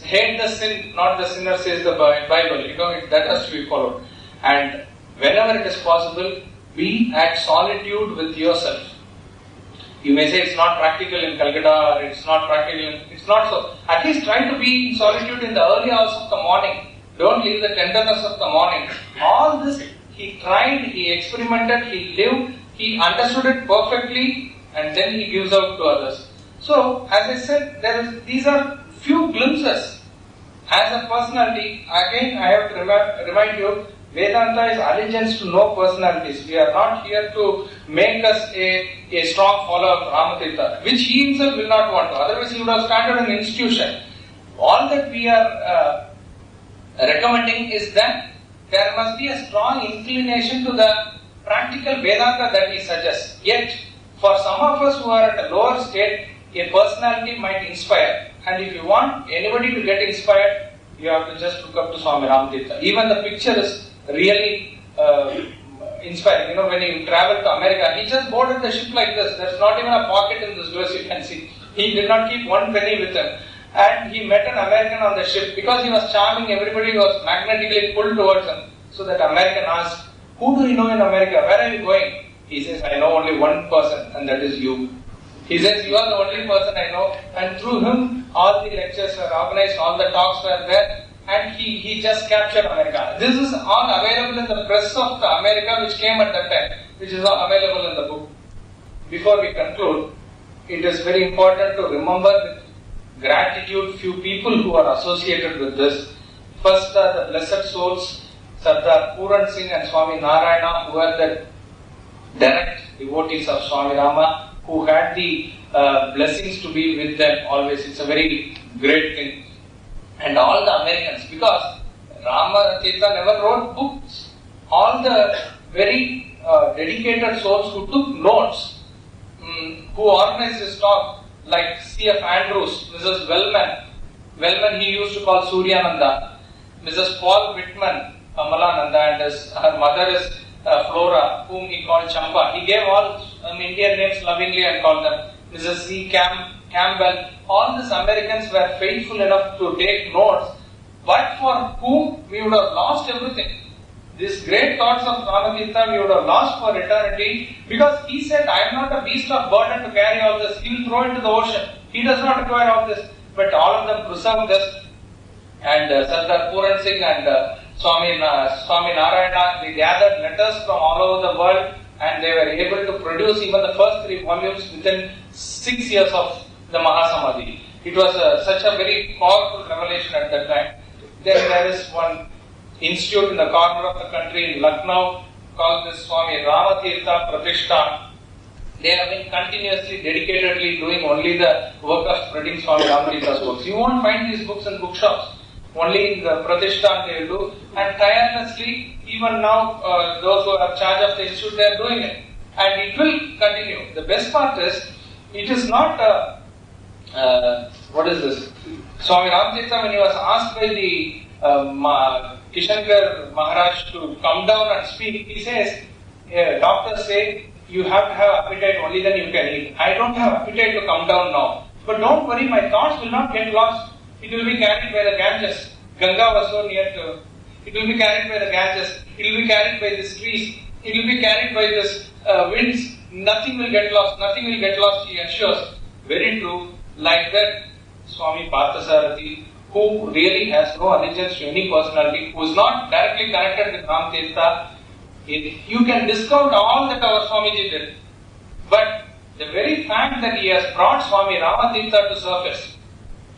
Hate the sin, not the sinner, says the Bible. That has to be followed. And whenever it is possible, be at solitude with yourself. You may say it's not practical in Kolkata, or it's not practical. It's not so. At least try to be in solitude in the early hours of the morning. Don't leave the tenderness of the morning. All this he tried, he experimented, he lived, he understood it perfectly, and then he gives out to others. So, as I said, these are few glimpses. As a personality, again I have to remind you, Vedanta is allegiance to no personalities. We are not here to make us a strong follower of Rama Tirtha, which he himself will not want to. Otherwise he would have started an institution. All that we are recommending is that there must be a strong inclination to the practical Vedanta that he suggests. Yet, for some of us who are at a lower state, a personality might inspire. And if you want anybody to get inspired, you have to just look up to Swami Rama Tirtha. Even the picture is really inspiring. When he traveled to America, he just boarded the ship like this. There's not even a pocket in this dress, you can see. He did not keep one penny with him. And he met an American on the ship. Because he was charming, everybody was magnetically pulled towards him. So that American asked, "Who do you know in America? Where are you going?" He says, "I know only one person, and that is you." He says, "You are the only person I know." And through him, all the lectures were organized, all the talks were there, and he just captured America. This is all available in the press of the America which came at that time, which is all available in the book. Before we conclude, it is very important to remember with gratitude few people who are associated with this. First are the blessed souls, Sardar Puran Singh and Swami Narayana, who are the direct devotees of Swami Rama, who had the blessings to be with them always. It's a very great thing. And all the Americans, because Rama Tirtha never wrote books. All the very dedicated souls who took notes, who organized his talk, like C.F. Andrews, Mrs. Wellman he used to call Suryananda, Mrs. Paul Whitman, Kamalananda, and her mother is Flora, whom he called Champa. He gave all Indian names lovingly and called them Mrs. C. Campbell. All these Americans were faithful enough to take notes, but for whom we would have lost everything. These great thoughts of Rama Tirtha we would have lost for eternity, because he said, "I am not a beast of burden to carry all this." He will throw into the ocean. He does not require all this. But all of them preserved this. And Sardar Puran Singh and Swami Narayana, they gathered letters from all over the world, and they were able to produce even the first 3 volumes within 6 years of the Mahasamadhi. It was such a very powerful revelation at that time. Then there is one institute in the corner of the country in Lucknow called this Swami Rama Tirtha Pratishthan. They have been continuously, dedicatedly doing only the work of spreading Swami Rama Tirtha's books. You won't find these books in bookshops. Only in the Pratishthan they will do. And tirelessly, even now, those who are in charge of the institute, they are doing it. And it will continue. The best part is, it is not what is this? Swami Rama Tirtha, when he was asked by the Kishankar Maharaj to come down and speak, he says, doctors say, you have to have appetite, only then you can eat. I don't have appetite to come down now. But don't worry, my thoughts will not get lost. It will be carried by the Ganges. Ganga was so near to. It will be carried by the Ganges. It will be carried by these trees. It will be carried by this winds. Nothing will get lost. Nothing will get lost, he assures. Very true. Like that, Swami Parthasarathy, who really has no allegiance to any personality, who is not directly connected with Rama Tirtha, you can discount all that our Swamiji did. But the very fact that he has brought Swami Rama Tirtha to surface,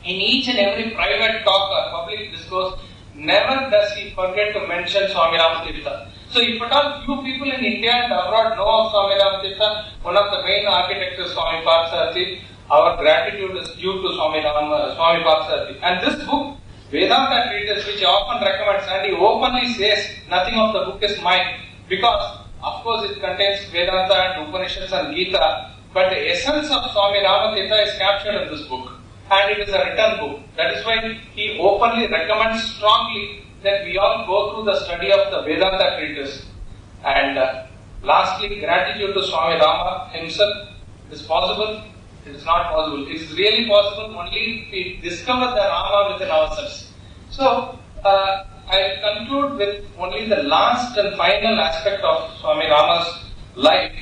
in each and every private talk or public discourse, never does he forget to mention Swami Rama Tirtha. So if at all few people in India and abroad know of Swami Rama Tirtha, one of the main architects is Swami Parthasarathy. Our gratitude is due to Swami Parthasarathy. And this book Vedanta treatise which he often recommends, and he openly says nothing of the book is mine, because of course it contains Vedanta and Upanishads and Gita, but the essence of Swami Rama Tirtha is captured in this book, and it is a written book. That is why he openly recommends strongly that we all go through the study of the Vedanta treatise. And lastly, gratitude to Swami Rama himself. It is possible, it is not possible. It is really possible only if we discover the Rama within ourselves. So, I conclude with only the last and final aspect of Swami Rama's life,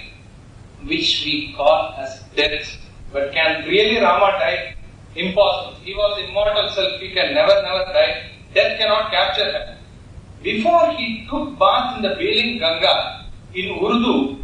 which we call as death. But can really Rama die? Impossible. He was immortal self, he can never die. Death cannot capture him. Before he took bath in the Beling Ganga, in Urdu,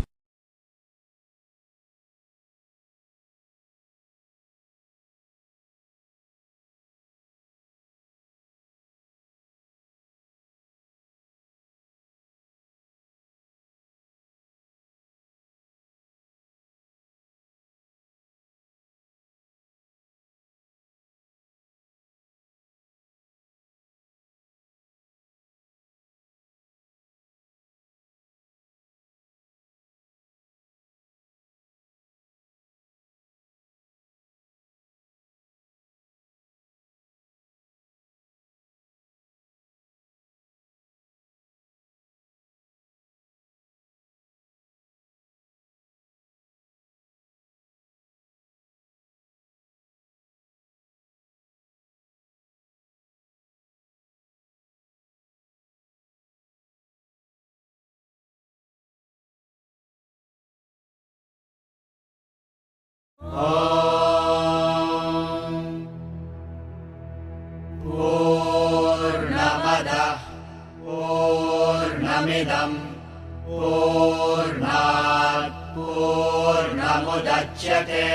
Purnamada Purnamidam Purnat Purnamudachyate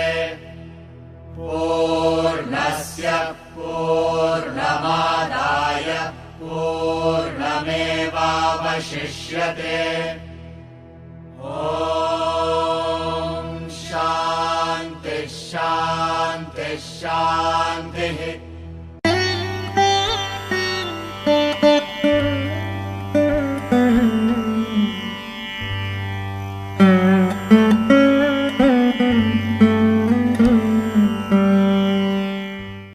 Purnasya Purnamadaya Purnamevavashishyate. Om Shanti Shanti Shanti